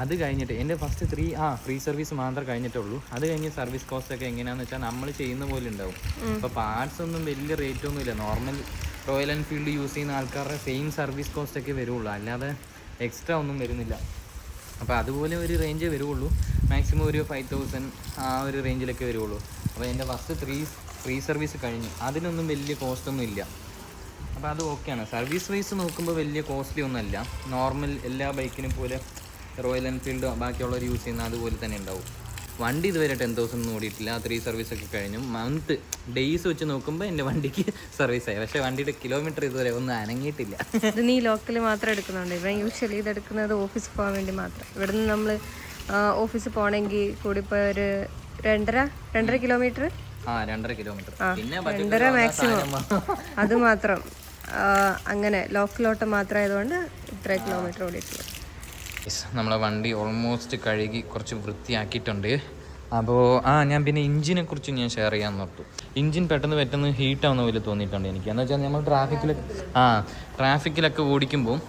അത് കഴിഞ്ഞിട്ട് എൻ്റെ ഫസ്റ്റ് 3 ഫ്രീ സർവീസ് മാത്രമേ കഴിഞ്ഞിട്ടുള്ളൂ. അത് കഴിഞ്ഞ് സർവീസ് കോസ്റ്റ് ഒക്കെ എങ്ങനെയാണെന്ന് വെച്ചാൽ നമ്മൾ ചെയ്യുന്ന പോലെ ഉണ്ടാവും. ഇപ്പോൾ പാർട്സ് ഒന്നും വലിയ റേറ്റ് ഒന്നും ഇല്ല. നോർമൽ റോയൽ എൻഫീൽഡ് യൂസ് ചെയ്യുന്ന ആൾക്കാരുടെ സെയിം സർവീസ് കോസ്റ്റ് ഒക്കെ വരുള്ളൂ, അല്ലാതെ എക്സ്ട്രാ ഒന്നും വരുന്നില്ല. അപ്പോൾ അതുപോലെ ഒരു റേഞ്ചേ വരുള്ളൂ. മാക്സിമം ഒരു 5,000 ആ ഒരു റേഞ്ചിലൊക്കെ വരുള്ളൂ. അപ്പോൾ എൻ്റെ ഫസ്റ്റ് 3 ഫ്രീ സർവീസ് കഴിഞ്ഞു. അതിനൊന്നും വലിയ കോസ്റ്റൊന്നും ഇല്ല. അപ്പോൾ അത് ഓക്കെയാണ്. സർവീസ് വൈസ് നോക്കുമ്പോൾ വലിയ കോസ്റ്റ്ലി ഒന്നുമല്ല. നോർമൽ എല്ലാ ബൈക്കിനും പോലെ റോയൽ എൻഫീൽഡ് ബാക്കിയുള്ളവർ യൂസ് ചെയ്യുന്ന അതുപോലെ തന്നെ ഉണ്ടാവും. വണ്ടി ഇതുവരെ 10,000 ഒന്നും ഓടിയിട്ടില്ല. 3 സർവീസൊക്കെ കഴിഞ്ഞു. മന്ത് ഡേയ്സ് വെച്ച് നോക്കുമ്പോൾ എൻ്റെ വണ്ടിക്ക് സർവീസായി. പക്ഷേ വണ്ടിയുടെ കിലോമീറ്റർ ഇതുവരെ ഒന്നും അനങ്ങിയിട്ടില്ല. ഇത് നീ ലോക്കൽ മാത്രം എടുക്കുന്നുണ്ട്. ഇവിടെ യൂഷ്വലി ഇതെടുക്കുന്നത് ഓഫീസിൽ പോകാൻ വേണ്ടി മാത്രം. ഇവിടെ നിന്ന് നമ്മൾ ഓഫീസിൽ പോകണമെങ്കിൽ കൂടിപ്പോയി ഒരു 2.5 കിലോമീറ്റർ. 2.5 കിലോമീറ്റർ, പിന്നെ 2.5 മാക്സിമം. അത് മാത്രം അങ്ങനെ ലോക്കലോട്ട് മാത്രം ആയതുകൊണ്ട് ഇത്ര കിലോമീറ്റർ ഓടിയിട്ടുള്ളൂ. നമ്മളെ വണ്ടി ഓൾമോസ്റ്റ് കഴുകി കുറച്ച് വൃത്തിയാക്കിയിട്ടുണ്ട്. അപ്പോൾ ഞാൻ പിന്നെ ഇഞ്ചിനെ കുറിച്ച് ഞാൻ ഷെയർ ചെയ്യാൻ നോർത്തു. ഇഞ്ചിൻ പെട്ടെന്ന് ഹീറ്റ് ആവുന്ന പോലെ തോന്നിയിട്ടുണ്ട് എനിക്ക്. എന്ന് വെച്ചാൽ നമ്മൾ ട്രാഫിക്കിലൊക്കെ ഓടിക്കുമ്പോൾ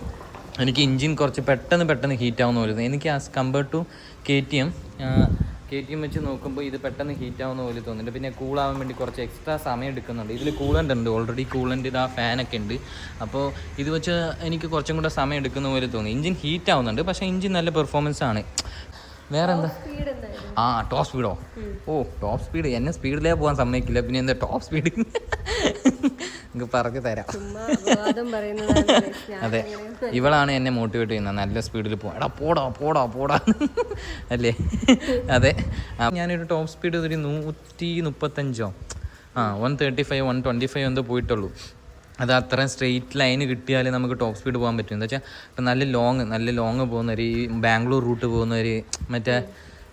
എനിക്ക് ഇഞ്ചിൻ കുറച്ച് പെട്ടെന്ന് ഹീറ്റ് ആവുന്ന പോലെ തോന്നി എനിക്ക്. ആസ് കമ്പയർഡ് ടു KTM വെച്ച് നോക്കുമ്പോൾ ഇത് പെട്ടെന്ന് ഹീറ്റ് ആവുന്ന പോലെ തോന്നുന്നുണ്ട്. പിന്നെ കൂളാവാൻ വേണ്ടി കുറച്ച് എക്സ്ട്രാ സമയം എടുക്കുന്നുണ്ട്. ഇതിൽ കൂളൻ്റ് ഉണ്ട്, ഓൾറെഡി കൂളൻ്റ് ഫാനൊക്കെ ഉണ്ട്. അപ്പോൾ ഇത് വെച്ച് എനിക്ക് കുറച്ചും കൂടെ സമയം എടുക്കുന്ന പോലെ തോന്നി. എഞ്ചിൻ ഹീറ്റ് ആവുന്നുണ്ട്, പക്ഷേ എഞ്ചിൻ നല്ല പെർഫോമൻസ് ആണ്. വേറെ എന്താ? ടോപ്പ് സ്പീഡോ? ടോപ്പ് സ്പീഡ് എന്നെ സ്പീഡിലേ പോകാൻ സമ്മതിക്കില്ല. പിന്നെ എന്താ ടോപ്പ് സ്പീഡ്? എനിക്ക് പറഞ്ഞു തരാം. അതെ, ഇവളാണ് എന്നെ മോട്ടിവേറ്റ് ചെയ്യുന്നത് നല്ല സ്പീഡിൽ പോകാം. എടാ പോടാ അല്ലേ? അതെ, ഞാനൊരു ടോപ്പ് സ്പീഡ് ഒരു 135 135 125 എന്തോ പോയിട്ടുള്ളൂ. അത് അത്രയും സ്ട്രെയിറ്റ് ലൈന് കിട്ടിയാലേ നമുക്ക് ടോപ്പ് സ്പീഡ് പോകാൻ പറ്റും. എന്താ വെച്ചാൽ ഇപ്പം നല്ല ലോങ് പോകുന്നവർ, ഈ ബാംഗ്ലൂർ റൂട്ട് പോകുന്നവർ, മറ്റേ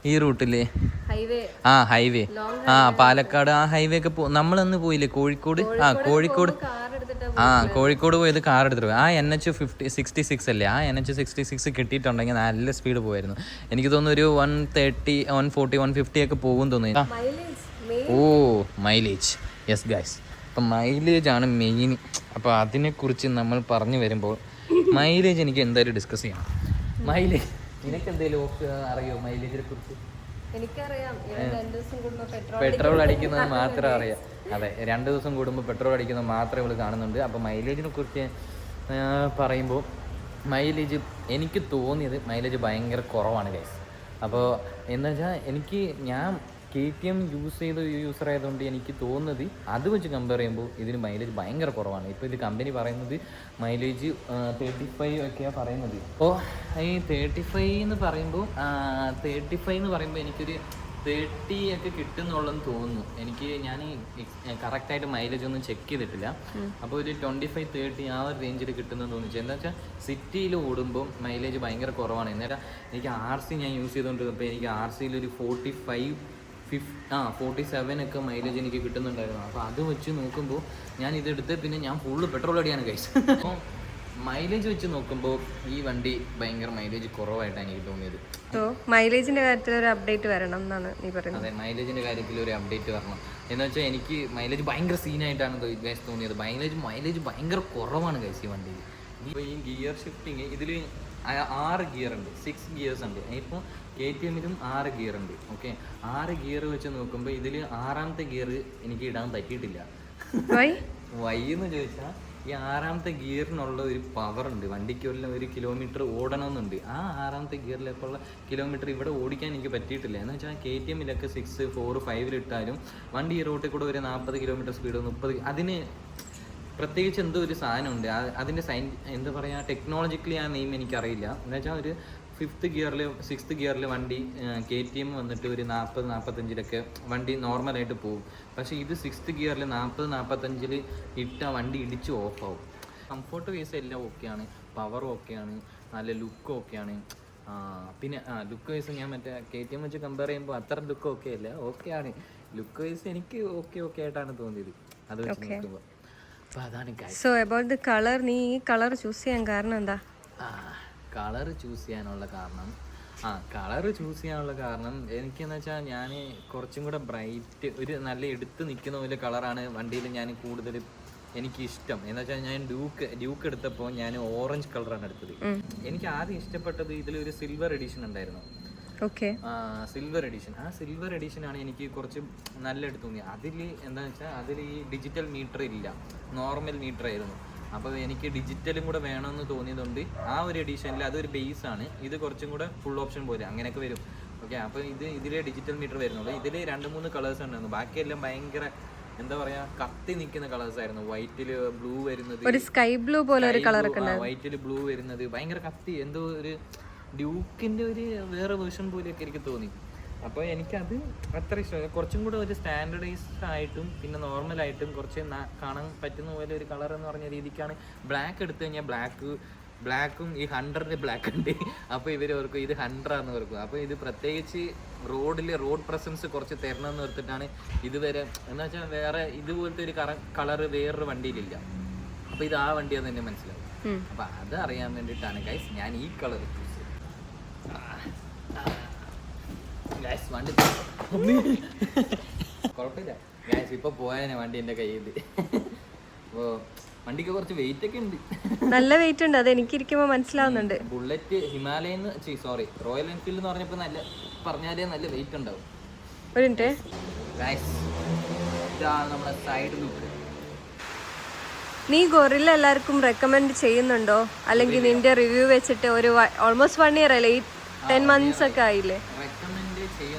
ഈ റൂട്ടില്ലേ ഹൈവേ പാലക്കാട് ആ ഹൈവേ ഒക്കെ നമ്മളന്ന് പോയില്ലേ കോഴിക്കോട് കോഴിക്കോട് പോയത് കാർ എടുത്തിട്ട് പോയി. ആ NH 66 അല്ലേ, ആ NH 66 കിട്ടിയിട്ടുണ്ടെങ്കിൽ നല്ല സ്പീഡ് പോയായിരുന്നു. എനിക്ക് തോന്നുന്നു ഒരു 130 140 150 ഒക്കെ പോകും തോന്നുന്നു. Mileage yes guys. അപ്പം മൈലേജ് ആണ് മെയിൻ. അപ്പോൾ അതിനെക്കുറിച്ച് നമ്മൾ പറഞ്ഞു വരുമ്പോൾ മൈലേജ് എനിക്ക് എന്തായാലും ഡിസ്കസ് ചെയ്യണം. മൈലേജ് നിനക്ക് എന്തെങ്കിലും അറിയോ മൈലേജിനെ കുറിച്ച്? എനിക്കറിയാം, പെട്രോൾ അടിക്കുന്നത് മാത്രം അറിയാം. അതെ, 2 ദിവസം കൂടുമ്പോൾ പെട്രോൾ അടിക്കുന്നത് മാത്രമേ ഇവള് കാണുന്നുണ്ട്. അപ്പോൾ മൈലേജിനെ കുറിച്ച് പറയുമ്പോൾ മൈലേജ് എനിക്ക് തോന്നിയത് മൈലേജ് ഭയങ്കര കുറവാണ് ഗൈസ്. അപ്പോൾ എന്താ വെച്ചാൽ ഞാൻ KTM യൂസ് ചെയ്ത യൂസർ ആയതുകൊണ്ട് എനിക്ക് തോന്നുന്നത് അത് വെച്ച് കമ്പയർ ചെയ്യുമ്പോൾ ഇതിന് മൈലേജ് ഭയങ്കര കുറവാണ്. ഇപ്പോൾ ഇത് കമ്പനി പറയുന്നത് മൈലേജ് 35 ഒക്കെയാണ് പറയുന്നത്. അപ്പോൾ ഈ 35 എന്ന് പറയുമ്പോൾ എനിക്കൊരു 30 ഒക്കെ കിട്ടുന്നുള്ളെന്ന് തോന്നുന്നു. ഞാൻ കറക്റ്റായിട്ട് മൈലേജ് ഒന്നും ചെക്ക് ചെയ്തിട്ടില്ല. അപ്പോൾ ഒരു 25-30 ആ ഒരു റേഞ്ചിൽ കിട്ടുന്നെന്ന് തോന്നിച്ചു. എന്താ വെച്ചാൽ സിറ്റിയിൽ ഓടുമ്പോൾ മൈലേജ് ഭയങ്കര കുറവാണ്. എന്നേരം എനിക്ക് RC ഞാൻ യൂസ് ചെയ്തുകൊണ്ടിരുന്നപ്പോൾ എനിക്ക് RCയിൽ ഒരു 47 ഒക്കെ മൈലേജ് എനിക്ക് കിട്ടുന്നുണ്ടായിരുന്നു. അപ്പോൾ അത് വെച്ച് നോക്കുമ്പോൾ ഞാൻ ഇതെടുത്ത് പിന്നെ ഞാൻ ഫുള്ള് പെട്രോൾ അടിയാണ് കഴിച്ചത്. അപ്പോൾ മൈലേജ് വെച്ച് നോക്കുമ്പോൾ ഈ വണ്ടി ഭയങ്കര മൈലേജ് കുറവായിട്ടാണ് എനിക്ക് തോന്നിയത്. മൈലേജിന്റെ കാര്യത്തിൽ ഒരു അപ്ഡേറ്റ് വരണം എന്നാണ് നീ പറയുന്നത്? അതെ, മൈലേജിന്റെ കാര്യത്തിൽ ഒരു അപ്ഡേറ്റ് വരണം. എന്ന് വെച്ചാൽ എനിക്ക് മൈലേജ് ഭയങ്കര സീനായിട്ടാണ് ഗൈസ് തോന്നിയത്. മൈലേജ് ഭയങ്കര കുറവാണ് ഗൈസ് ഈ വണ്ടിയിൽ. ഇപ്പോൾ ഈ ഗിയർ ഷിഫ്റ്റിങ് ഇതിൽ 6 ഗിയർ ഉണ്ട്, 6 ഗിയേഴ്സ് ഉണ്ട്. ഇപ്പോൾ KTMലും 6 ഗിയർ ഉണ്ട്. ഓക്കെ, 6 ഗിയർ വെച്ച് നോക്കുമ്പോൾ ഇതിൽ 6ാമത്തെ ഗിയർ എനിക്ക് ഇടാൻ പറ്റിയിട്ടില്ല. വൈ എന്ന് ചോദിച്ചാൽ ഈ 6ാമത്തെ ഗിയറിനുള്ള ഒരു പവർ ഉണ്ട്. വണ്ടിക്ക് ഒരു കിലോമീറ്റർ ഓടണമെന്നുണ്ട്. ആ 6ാമത്തെ ഗിയറിലേക്കുള്ള കിലോമീറ്റർ ഇവിടെ ഓടിക്കാൻ എനിക്ക് പറ്റിയിട്ടില്ല. എന്ന് വെച്ചാൽ KTMലൊക്കെ 6, 4, 5 ഇട്ടാലും വണ്ടി ഈ റോട്ടിൽ കൂടെ ഒരു 40 കിലോമീറ്റർ സ്പീഡ് 30, അതിന് പ്രത്യേകിച്ച് എന്തോ ഒരു സാധനമുണ്ട്. അതിൻ്റെ എന്താ പറയുക, ടെക്നോളജിക്കലി ആ നെയിം എനിക്കറിയില്ല. എന്ന് വെച്ചാൽ ഒരു 5th ഗിയറിൽ 6th ഗിയറിൽ വണ്ടി KTM വന്നിട്ട് ഒരു 40-45 വണ്ടി നോർമലായിട്ട് പോകും. പക്ഷേ ഇത് 6th ഗിയറിൽ 40-45 ഇട്ട വണ്ടി ഇടിച്ച് ഓഫാവും. കംഫോർട്ട് വൈസ് എല്ലാം ഓക്കെയാണ്, പവർ ഓക്കെയാണ്, നല്ല ലുക്ക് ഓക്കെയാണ്. പിന്നെ ലുക്ക് വൈസ് ഞാൻ മറ്റേ KTM വെച്ച് കമ്പയർ ചെയ്യുമ്പോൾ അത്ര ലുക്ക് ഓക്കെ അല്ല, ഓക്കെയാണ്. ലുക്ക് വൈസ് എനിക്ക് ഓക്കെ ആയിട്ടാണ് തോന്നിയത് അത് വെച്ച് നോക്കുമ്പോൾ. അപ്പോൾ അതാണ് കാര്യം. സോ അബൌട്ട് ദി കളർ, നീ ഈ കളർ ചൂസ് ചെയ്യാൻ കാരണം എന്താ? കളർ ചൂസ് ചെയ്യാനുള്ള കാരണം എനിക്കെന്ന് വെച്ചാൽ ഞാൻ കുറച്ചും കൂടെ ബ്രൈറ്റ്, ഒരു നല്ല എടുത്ത് നിൽക്കുന്ന പോലെ കളറാണ് വണ്ടിയിൽ ഞാൻ കൂടുതൽ എനിക്കിഷ്ടം. എന്ന് വെച്ചാൽ ഞാൻ ഡ്യൂക്ക് എടുത്തപ്പോൾ ഞാൻ ഓറഞ്ച് കളറാണ് എടുത്തത്. എനിക്ക് ആദ്യം ഇഷ്ടപ്പെട്ടത് ഇതിലൊരു സിൽവർ എഡിഷൻ ഉണ്ടായിരുന്നു. Silver edition. ആ സിൽവർ എഡിഷനാണ് എനിക്ക് കുറച്ച് നല്ലതായിട്ട് തോന്നിയത്. അതിൽ എന്താണെന്ന് വെച്ചാൽ അതിൽ ഈ ഡിജിറ്റൽ മീറ്റർ ഇല്ല, നോർമൽ മീറ്റർ ആയിരുന്നു. അപ്പോൾ എനിക്ക് ഡിജിറ്റലും കൂടെ വേണമെന്ന് തോന്നിയതുകൊണ്ട് ആ ഒരു എഡിഷനിൽ അതൊരു ബേസാണ്. ഇത് കുറച്ചും കൂടെ ഫുൾ ഓപ്ഷൻ പോലെ അങ്ങനെയൊക്കെ വരും. ഓക്കെ, അപ്പോൾ ഇതിലെ ഡിജിറ്റൽ മീറ്റർ വരുന്നുള്ളൂ. ഇതിൽ 2-3 കളേഴ്സ് ഉണ്ടായിരുന്നു. ബാക്കിയെല്ലാം ഭയങ്കര എന്താ പറയാ, കത്തി നിൽക്കുന്ന കളേഴ്സ് ആയിരുന്നു. വൈറ്റില് ബ്ലൂ വരുന്നത്, ഒരു സ്കൈ ബ്ലൂ പോലെ ഒരു കളർ, വൈറ്റില് ബ്ലൂ വരുന്നത് ഭയങ്കര കത്തി, എന്തോ ഒരു ഡ്യൂക്കിന്റെ ഒരു വേറെ വേർഷൻ പോലെയൊക്കെ എനിക്ക് തോന്നി. അപ്പോൾ എനിക്കത് അത്ര ഇഷ്ടമായി. കുറച്ചും കൂടെ ഒരു സ്റ്റാൻഡർഡൈസ്ഡ് ആയിട്ടും പിന്നെ നോർമലായിട്ടും കുറച്ച് കാണാൻ പറ്റുന്ന പോലെ ഒരു കളർ എന്ന് പറഞ്ഞ രീതിക്കാണ്. ബ്ലാക്ക് എടുത്തു കഴിഞ്ഞാൽ ബ്ലാക്കും ഈ 100ന്റെ ബ്ലാക്ക് ഉണ്ട്. അപ്പോൾ ഇവർ ഓർക്കും ഇത് 100 ആണെന്ന് ഓർക്കും. അപ്പോൾ ഇത് പ്രത്യേകിച്ച് റോഡ് പ്രസൻസ് കുറച്ച് തരണമെന്ന് ഓർത്തിട്ടാണ് ഇതുവരെ. എന്ന് വെച്ചാൽ വേറെ ഇതുപോലത്തെ ഒരു കളർ വേറൊരു വണ്ടിയിലില്ല. അപ്പോൾ ഇത് ആ വണ്ടിയാന്ന് തന്നെ മനസ്സിലാവും. അപ്പോൾ അത് അറിയാൻ വേണ്ടിയിട്ടാണ് ഗൈസ് ഞാൻ ഈ കളർ ചൂസ് ചെയ്തത്. വണ്ടി കുഴപ്പമില്ല ഗൈസ്, ഇപ്പൊ പോയാനെ വണ്ടി എന്റെ കയ്യിൽ. അപ്പോ വണ്ടിക്ക് കുറച്ച് വെയിറ്റ് ഒക്കെ ഉണ്ട്, നല്ല വെയിറ്റ് ഉണ്ട്. അത് എനിക്ക് ഇരിക്കുമ്പോ മനസ്സിലാവുന്നുണ്ട്. ബുള്ളറ്റ് ഹിമാലയൻ റോയൽ എൻഫീൽഡ് എന്ന് പറഞ്ഞപ്പോ പറഞ്ഞാലേ നല്ല വെയിറ്റ് ഉണ്ടാവും. ഒരു മിനിറ്റ് ഗൈസ്, ഇതാണ് നമ്മുടെ സൈഡ് ലുക്ക്. നീ ഗൊറില്ല എല്ലാവർക്കും റെക്കമെൻഡ് ചെയ്യുന്നുണ്ടോ? അല്ലെങ്കിൽ നിന്റെ റിവ്യൂ വെച്ചിട്ട് ഒരു ഓൾമോസ്റ്റ് 1 year അല്ലേ, 10 months ഒക്കെ ആയില്ലേ?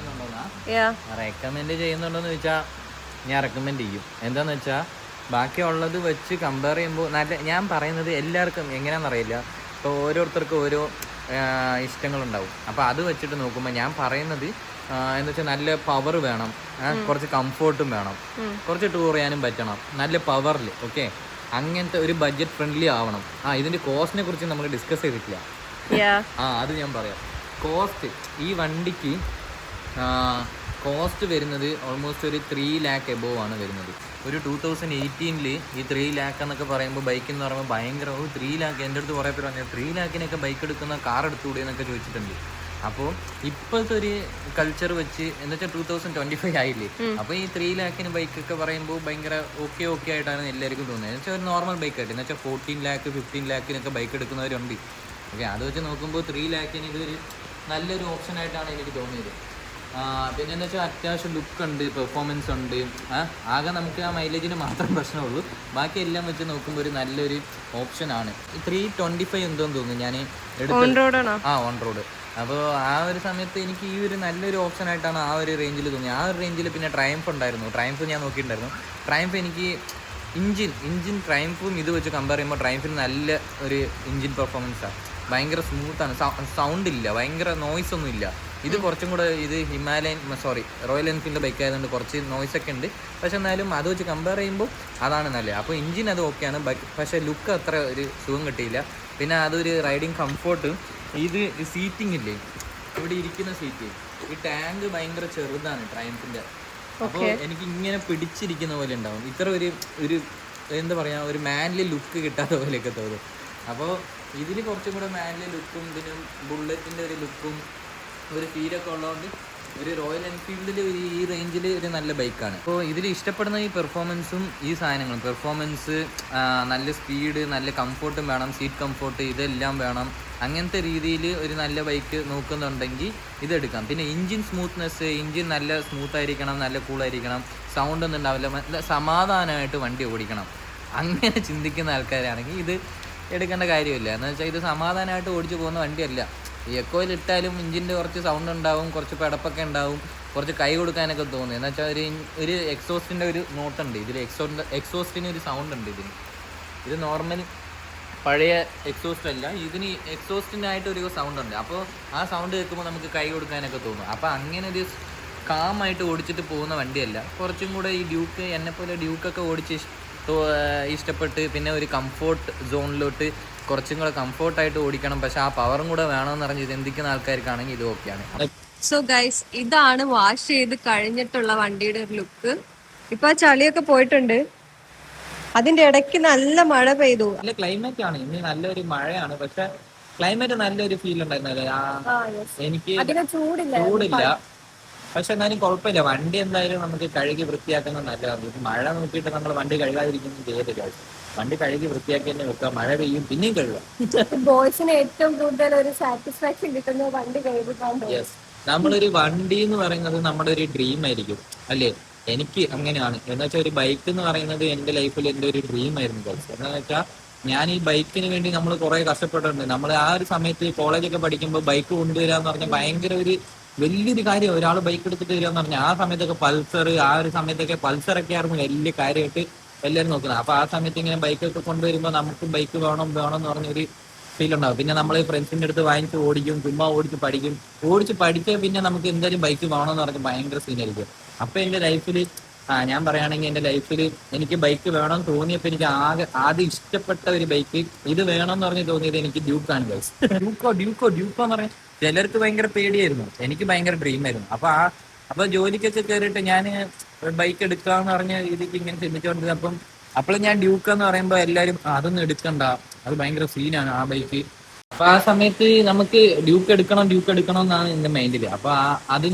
റെക്കമെൻഡ് ചെയ്യുന്നുണ്ടോന്ന് ചോദിച്ചാൽ ഞാൻ റെക്കമെൻഡ് ചെയ്യും. എന്താന്ന് വെച്ചാൽ ബാക്കിയുള്ളത് വെച്ച് കമ്പയർ ചെയ്യുമ്പോൾ നല്ല, ഞാൻ പറയുന്നത് എല്ലാവർക്കും എങ്ങനെയാണെന്നറിയില്ല, ഇപ്പോൾ ഓരോരുത്തർക്കും ഓരോ ഇഷ്ടങ്ങളുണ്ടാവും. അപ്പോൾ അത് വെച്ചിട്ട് നോക്കുമ്പോൾ ഞാൻ പറയുന്നത് എന്ന് വെച്ചാൽ നല്ല പവർ വേണം, കുറച്ച് കംഫോർട്ടും വേണം, കുറച്ച് ടൂർ ചെയ്യാനും പറ്റണം, നല്ല പവറിൽ. ഓക്കെ, അങ്ങനത്തെ ഒരു ബഡ്ജറ്റ് ഫ്രണ്ട്ലി ആവണം. ഇതിൻ്റെ കോസ്റ്റിനെ കുറിച്ച് നമ്മൾ ഡിസ്കസ് ചെയ്തിട്ടില്ല. അത് ഞാൻ പറയാം. കോസ്റ്റ്, ഈ വണ്ടിക്ക് കോസ്റ്റ് വരുന്നത് ഓൾമോസ്റ്റ് ഒരു 3 lakh എബോവ് ആണ് വരുന്നത്. ഒരു 2018 ഈ 3 lakh എന്നൊക്കെ പറയുമ്പോൾ ബൈക്ക് എന്ന് പറയുമ്പോൾ ഭയങ്കര 3 lakh. എൻ്റെ അടുത്ത് കുറേ പേര് പറഞ്ഞു 3 lakhനൊക്കെ ബൈക്ക് എടുക്കുന്ന കാർ എടുത്തുകൂടി എന്നൊക്കെ ചോദിച്ചിട്ടുണ്ട്. അപ്പോൾ ഇപ്പോഴത്തെ ഒരു കൾച്ചർ വെച്ച് എന്ന് വെച്ചാൽ 2025 ആയില്ലേ, അപ്പോൾ ഈ 3 lakhന് ബൈക്കൊക്കെ പറയുമ്പോൾ ഭയങ്കര ഓക്കെ ആയിട്ടാണ് എല്ലാവർക്കും തോന്നുന്നത്. എന്ന് വെച്ചാൽ ഒരു നോർമൽ ബൈക്കായിട്ട്, എന്ന് വെച്ചാൽ 14 lakh 15 lakhനൊക്കെ ബൈക്ക് എടുക്കുന്നവരുണ്ട്. ഓക്കെ, അത് വെച്ച് നോക്കുമ്പോൾ 3 lakhന് ഇതൊരു നല്ലൊരു ഓപ്ഷൻ ആയിട്ടാണ് എനിക്ക് തോന്നിയത്. പിന്നെ എന്താ വെച്ചാൽ അത്യാവശ്യം ലുക്ക് ഉണ്ട്, പെർഫോമൻസ് ഉണ്ട്. ആകെ നമുക്ക് ആ മൈലേജിന് മാത്രം പ്രശ്നമുള്ളൂ, ബാക്കി എല്ലാം വെച്ച് നോക്കുമ്പോൾ ഒരു നല്ലൊരു ഓപ്ഷനാണ്. 325 എന്തോന്ന് തോന്നുന്നു ഞാൻ ഓൺ റോഡ്. അപ്പോൾ ആ ഒരു സമയത്ത് എനിക്ക് ഈ ഒരു നല്ലൊരു ഓപ്ഷൻ ആയിട്ടാണ് ആ ഒരു റേഞ്ചിൽ തോന്നിയത്. ആ ഒരു റേഞ്ചിൽ പിന്നെ ട്രയംഫ് ഉണ്ടായിരുന്നു. ട്രയംഫ് ഞാൻ നോക്കിയിട്ടുണ്ടായിരുന്നു. ട്രയംഫ് എനിക്ക് ഇഞ്ചിൻ ട്രയംഫും ഇത് വെച്ച് കമ്പയർ ചെയ്യുമ്പോൾ ട്രയംഫിന് നല്ല ഒരു ഇഞ്ചിൻ പെർഫോമൻസാണ്. ഭയങ്കര സ്മൂത്താണ്, സൗണ്ട് ഇല്ല, ഭയങ്കര നോയ്സ് ഒന്നും ഇല്ല. ഇത് കുറച്ചും കൂടെ, ഇത് റോയൽ എൻഫീൽഡ് ബൈക്ക് ആയതുകൊണ്ട് കുറച്ച് നോയ്സ് ഒക്കെ ഉണ്ട്. പക്ഷെ എന്നാലും അത് വെച്ച് കമ്പയർ ചെയ്യുമ്പോൾ അതാണ് നല്ലത്. അപ്പോൾ ഇഞ്ചിൻ അത് ഓക്കെയാണ്, പക്ഷേ ലുക്ക് അത്ര ഒരു സുഖം കിട്ടിയില്ല. പിന്നെ അതൊരു റൈഡിങ് കംഫോർട്ട്. ഇത് സീറ്റിംഗ് ഇല്ലേ, ഇവിടെ ഇരിക്കുന്ന സീറ്റ്, ഈ ടാങ്ക് ഭയങ്കര ചെറുതാണ് ട്രയംഫിൻ്റെ. അപ്പോൾ എനിക്ക് ഇങ്ങനെ പിടിച്ചിരിക്കുന്ന പോലെ ഉണ്ടാവും. ഇത്ര ഒരു എന്താ പറയുക, ഒരു മാൻലി ലുക്ക് കിട്ടാത്ത പോലെയൊക്കെ തോന്നും. അപ്പോൾ ഇതിൽ കുറച്ചും കൂടെ മാൻലി ലുക്കും ഇതിനും ബുള്ളറ്റിൻ്റെ ഒരു ലുക്കും ഒരു ഫീലൊക്കെ ഉള്ളതുകൊണ്ട് ഒരു റോയൽ എൻഫീൽഡിൽ ഈ റേഞ്ചിൽ ഒരു നല്ല ബൈക്കാണ്. അപ്പോൾ ഇതിൽ ഇഷ്ടപ്പെടുന്ന ഈ പെർഫോമൻസും ഈ സാധനങ്ങളും, പെർഫോമൻസ്, നല്ല സ്പീഡ്, നല്ല കംഫോർട്ടും വേണം, സീറ്റ് കംഫോർട്ട് ഇതെല്ലാം വേണം. അങ്ങനത്തെ രീതിയിൽ ഒരു നല്ല ബൈക്ക് നോക്കുന്നുണ്ടെങ്കിൽ ഇതെടുക്കാം. പിന്നെ ഇഞ്ചിൻ സ്മൂത്ത്നെസ്, ഇഞ്ചിൻ നല്ല സ്മൂത്തായിരിക്കണം, നല്ല കൂളായിരിക്കണം, സൗണ്ട് ഒന്നും ഉണ്ടാവില്ല, നല്ല സമാധാനമായിട്ട് വണ്ടി ഓടിക്കണം. അങ്ങനെ ചിന്തിക്കുന്ന ആൾക്കാരാണെങ്കിൽ ഇത് എടുക്കേണ്ട കാര്യമില്ല. എന്ന് വെച്ചാൽ ഇത് സമാധാനമായിട്ട് ഓടിച്ചു പോകുന്ന വണ്ടിയല്ല. ഈ എക്കോയിലിട്ടാലും ഇഞ്ചിൻ്റെ കുറച്ച് സൗണ്ട് ഉണ്ടാവും, കുറച്ച് പിടപ്പൊക്കെ ഉണ്ടാവും, കുറച്ച് കൈ കൊടുക്കാനൊക്കെ തോന്നും. എന്ന് വെച്ചാൽ ഒരു എക്സോസ്റ്റിൻ്റെ ഒരു നോട്ടുണ്ട് ഇതിൽ. എക്സോസ്റ്റിന് ഒരു സൗണ്ട് ഉണ്ട് ഇതിന്. ഇത് നോർമൽ പഴയ എക്സോസ്റ്റ് അല്ല, ഇതിന് എക്സോസ്റ്റിനായിട്ട് ഒരു സൗണ്ട് ഉണ്ട്. അപ്പോൾ ആ സൗണ്ട് കേൾക്കുമ്പോൾ നമുക്ക് കൈ കൊടുക്കാനൊക്കെ തോന്നും. അപ്പോൾ അങ്ങനെ ഒരു കാമായിട്ട് ഓടിച്ചിട്ട് പോകുന്ന വണ്ടിയല്ല. കുറച്ചും കൂടെ ഈ ഡ്യൂക്ക്, എന്നെപ്പോലെ ഡ്യൂക്കൊക്കെ ഓടിച്ച് ഇഷ്ടപ്പെട്ട് പിന്നെ ഒരു കംഫോർട്ട് സോണിലോട്ട് കുറച്ചും കൂടെ കംഫോർട്ടായിട്ട് ഓടിക്കണം, പക്ഷെ ആ പവറും കൂടെ വേണമെന്ന് പറഞ്ഞ് ചിന്തിക്കുന്ന ആൾക്കാർക്കാണെങ്കിൽ ഇത് ഓക്കെയാണ്. സോ ഗൈസ്, ഇതാണ് വാഷ് ചെയ്ത് കഴിഞ്ഞിട്ടുള്ള വണ്ടിയുടെ ഒരു ലുക്ക്. ഇപ്പൊ ചളിയൊക്കെ പോയിട്ടുണ്ട്. അതിന്റെ ഇടയ്ക്ക് നല്ല മഴ പെയ്തു. നല്ല ക്ലൈമറ്റ് ആണ് ഇന്ന്, നല്ലൊരു മഴയാണ്. പക്ഷെ ക്ലൈമറ്റ് നല്ലൊരു ഫീൽ ഉണ്ടായിരുന്നല്ലേ എനിക്ക്. ചൂടില്ല, പക്ഷെ എന്നാലും കുഴപ്പമില്ല. വണ്ടി എന്തായാലും നമുക്ക് കഴുകി വൃത്തിയാക്കുന്നത് നല്ലതാണ്. മഴ നോക്കിയിട്ട് നമ്മൾ വണ്ടി കഴുകാതിരിക്കുന്നത് ചെയ്തില്ല. വണ്ടി കഴുകി വൃത്തിയാക്കി തന്നെ വെക്കുക, മഴ പെയ്യും പിന്നെയും കഴുകാം. ബോയ്സിന് ഏറ്റവും കൂടുതൽ ഒരു സാറ്റിസ്ഫാക്ഷൻ കിട്ടുന്ന വണ്ടി കഴുകാൻ. നമ്മളൊരു വണ്ടി എന്ന് പറയുന്നത് നമ്മുടെ ഒരു ഡ്രീം ആയിരിക്കും അല്ലേ? എനിക്ക് അങ്ങനെയാണ്. എന്ന് വെച്ചാൽ ഒരു ബൈക്ക് എന്ന് പറയുന്നത് എന്റെ ലൈഫിൽ എന്റെ ഒരു ഡ്രീം ആയിരുന്നു. എന്താണെന്ന് വെച്ചാൽ ഞാൻ ഈ ബൈക്കിന് വേണ്ടി നമ്മൾ കുറെ കഷ്ടപ്പെട്ടിട്ടുണ്ട്. നമ്മൾ ആ ഒരു സമയത്ത് കോളേജൊക്കെ പഠിക്കുമ്പോൾ ബൈക്ക് കൊണ്ടുവരിക എന്ന് പറഞ്ഞാൽ ഭയങ്കര ഒരു വലിയൊരു കാര്യം. ഒരാൾ ബൈക്ക് എടുത്തിട്ട് വരിക എന്ന് പറഞ്ഞാൽ ആ സമയത്തൊക്കെ പൾസറൊക്കെ ആയിരുന്നു വലിയ കാര്യമായിട്ട് എല്ലാവരും നോക്കുന്നത്. അപ്പൊ ആ സമയത്ത് ഇങ്ങനെ ബൈക്കൊക്കെ കൊണ്ടുവരുമ്പോൾ നമുക്ക് ബൈക്ക് വേണം എന്ന് പറഞ്ഞൊരു ഫീൽ ഉണ്ടാവും. പിന്നെ നമ്മൾ ഫ്രണ്ട്സിന്റെ അടുത്ത് വാങ്ങിച്ച് ഓടിക്കും, ചുമ്മാ ഓടിച്ച് പഠിച്ചാൽ പിന്നെ നമുക്ക് എന്തായാലും ബൈക്ക് വേണമെന്ന് പറഞ്ഞ് ഭയങ്കര സീനായിരിക്കും. അപ്പൊ എന്റെ ലൈഫിൽ ഞാൻ പറയുകയാണെങ്കിൽ എന്റെ ലൈഫിൽ എനിക്ക് ബൈക്ക് വേണമെന്ന് തോന്നിയപ്പോൾ എനിക്ക് ആദ്യം ഇഷ്ടപ്പെട്ട ഒരു ബൈക്ക് ഇത് വേണമെന്ന് പറഞ്ഞ് തോന്നിയത് എനിക്ക് ഡ്യൂക്കാണ് ഗൈസ്. ഡ്യൂക്കോ എന്ന് പറഞ്ഞാൽ ചിലർക്ക് ഭയങ്കര പേടിയായിരുന്നു, എനിക്ക് ഭയങ്കര ഡ്രീം ആയിരുന്നു. അപ്പൊ ജോലിക്കൊക്കെ കയറിയിട്ട് ഞാൻ ബൈക്ക് എടുക്കാന്ന് പറഞ്ഞ രീതിക്ക് ഇങ്ങനെ ചിന്തിച്ചുകൊണ്ടിരുന്നത്. അപ്പോൾ ഞാൻ ഡ്യൂക്ക് എന്ന് പറയുമ്പോൾ എല്ലാവരും അതൊന്നും എടുക്കണ്ട, അത് ഭയങ്കര സീനാണ് ആ ബൈക്ക്. അപ്പൊ ആ സമയത്ത് നമുക്ക് ഡ്യൂക്ക് എടുക്കണം എന്നാണ് എന്റെ മൈൻഡില്. അപ്പൊ അത്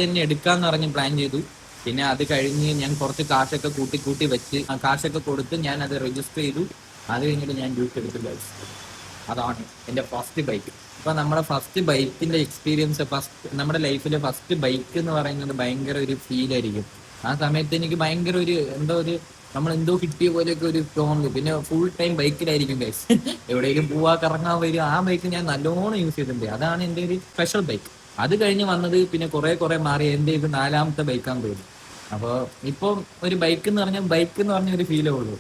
തന്നെ എടുക്കാന്ന് പറഞ്ഞ് പ്ലാൻ ചെയ്തു. പിന്നെ അത് കഴിഞ്ഞ് ഞാൻ കുറച്ച് കാശൊക്കെ കൂട്ടി വെച്ച് കാശൊക്കെ കൊടുത്ത് ഞാൻ അത് രജിസ്റ്റർ ചെയ്തു. അത് കഴിഞ്ഞിട്ട് ഞാൻ ഡ്യൂക്ക് എടുത്തില്ല. അതാണ് എന്റെ ഫസ്റ്റ് ബൈക്ക്. അപ്പൊ നമ്മുടെ ഫസ്റ്റ് ബൈക്കിന്റെ എക്സ്പീരിയൻസ്, നമ്മുടെ ലൈഫിലെ ഫസ്റ്റ് ബൈക്ക് എന്ന് പറയുന്നത് ഭയങ്കര ഒരു ഫീൽ ആയിരിക്കും. ആ സമയത്ത് എനിക്ക് ഭയങ്കര ഒരു നമ്മളെന്തോ കിട്ടിയ പോലെയൊക്കെ ഒരു തോന്നുന്നു. പിന്നെ ഫുൾ ടൈം ബൈക്കിലായിരിക്കും ഗൈസ്. എവിടെയെങ്കിലും പോവാ കറങ്ങാൻ വരും. ആ ബൈക്ക് ഞാൻ നല്ലോണം യൂസ് ചെയ്തിട്ടുണ്ട്. അതാണ് എൻ്റെ ഒരു സ്പെഷ്യൽ ബൈക്ക്. അത് കഴിഞ്ഞ് വന്നത് പിന്നെ കുറെ മാറി എൻ്റെ ഇത് 4ാമത്തെ ബൈക്കാന്ന് തോന്നുന്നു. അപ്പോൾ ഇപ്പോൾ ഒരു ബൈക്ക് എന്ന് പറഞ്ഞ ഒരു ഫീലേ ഉള്ളൂ,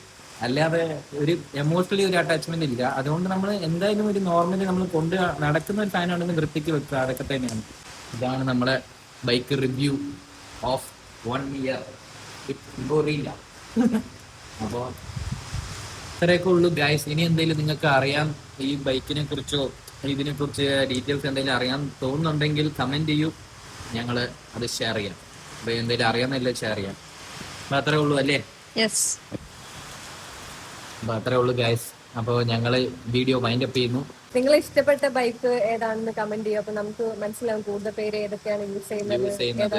അല്ലാതെ ഒരു എമോഷണലി ഒരു അറ്റാച്ച്മെന്റ് ഇല്ല. അതുകൊണ്ട് നമ്മൾ എന്തായാലും ഒരു നോർമലി നമ്മൾ കൊണ്ട് നടക്കുന്ന ഒരു സാധനമാണെന്ന് വൃത്തിക്ക് വെക്കുക, അതൊക്കെ തന്നെയാണ്. ഇതാണ് നമ്മളെ bike review of 1 year gorilla. അപ്പോൾ ഇത്രയൊക്കെ ഉള്ളൂ ഗൈസ്. ഇനി എന്തെങ്കിലും നിങ്ങൾക്ക് അറിയാം ഈ ബൈക്കിനെ കുറിച്ചോ ഇതിനെ കുറിച്ച് ഡീറ്റെയിൽസ് എന്തെങ്കിലും അറിയാൻ തോന്നുന്നുണ്ടെങ്കിൽ കമന്റ് ചെയ്യൂ, ഞങ്ങൾ അത് ഷെയർ ചെയ്യാം. അപ്പൊ എന്തെങ്കിലും അറിയാമെന്നല്ലേ ഷെയർ ചെയ്യാം. അപ്പൊ അത്രേ ഉള്ളൂ അല്ലേ? അപ്പൊ അത്രേ ഉള്ളൂ ഗൈസ്. അപ്പോൾ ഞങ്ങള് വീഡിയോ വൈൻഡ് അപ്പ് ചെയ്യുന്നു. നിങ്ങൾ ഇഷ്ടപ്പെട്ട ബൈക്ക് ഏതാണെന്ന് കമന്റ് ചെയ്യും. അപ്പൊ നമുക്ക് മനസ്സിലാവും കൂടുതൽ പേര് ഏതൊക്കെയാണ് യൂസ് ചെയ്യുന്നത്,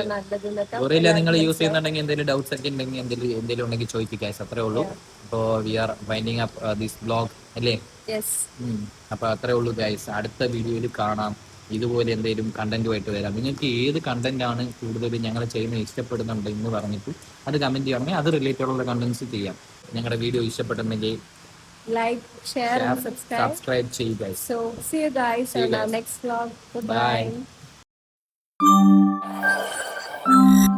ഗോറില്ല നിങ്ങൾ യൂസ് ചെയ്യുന്നുണ്ടെങ്കിൽ എന്തെങ്കിലും ഡൗട്ട്സ് ഒക്കെ ഉണ്ടെങ്കിൽ എന്തെങ്കിലും ഉണ്ടെങ്കിൽ ചോദിക്കുക. അത്രേ ഉള്ളൂ. അപ്പോൾ we are winding up this vlog അല്ലേ? അപ്പൊ അത്രേ ഉള്ളൂ ഗൈസ്. അടുത്ത വീഡിയോയിൽ കാണാം. ഇതുപോലെ എന്തെങ്കിലും കണ്ടന്റുമായിട്ട് വരാം. നിങ്ങൾക്ക് ഏത് കണ്ടന്റ് ആണ് കൂടുതൽ ഞങ്ങൾ ചെയ്യുന്നത് ഇഷ്ടപ്പെടുന്നുണ്ട് എന്ന് പറഞ്ഞിട്ട് അത് കമന്റ് ചെയ്യണമെങ്കിൽ അത് റിലേറ്റഡ് ഉള്ള കണ്ടന്റ്സ് ചെയ്യാം. ഞങ്ങളുടെ video ഇഷ്ടപ്പെടുന്നെങ്കിൽ like, share and subscribe ചെയ്യുക guys. So see you guys in our next vlog. Goodbye. Bye.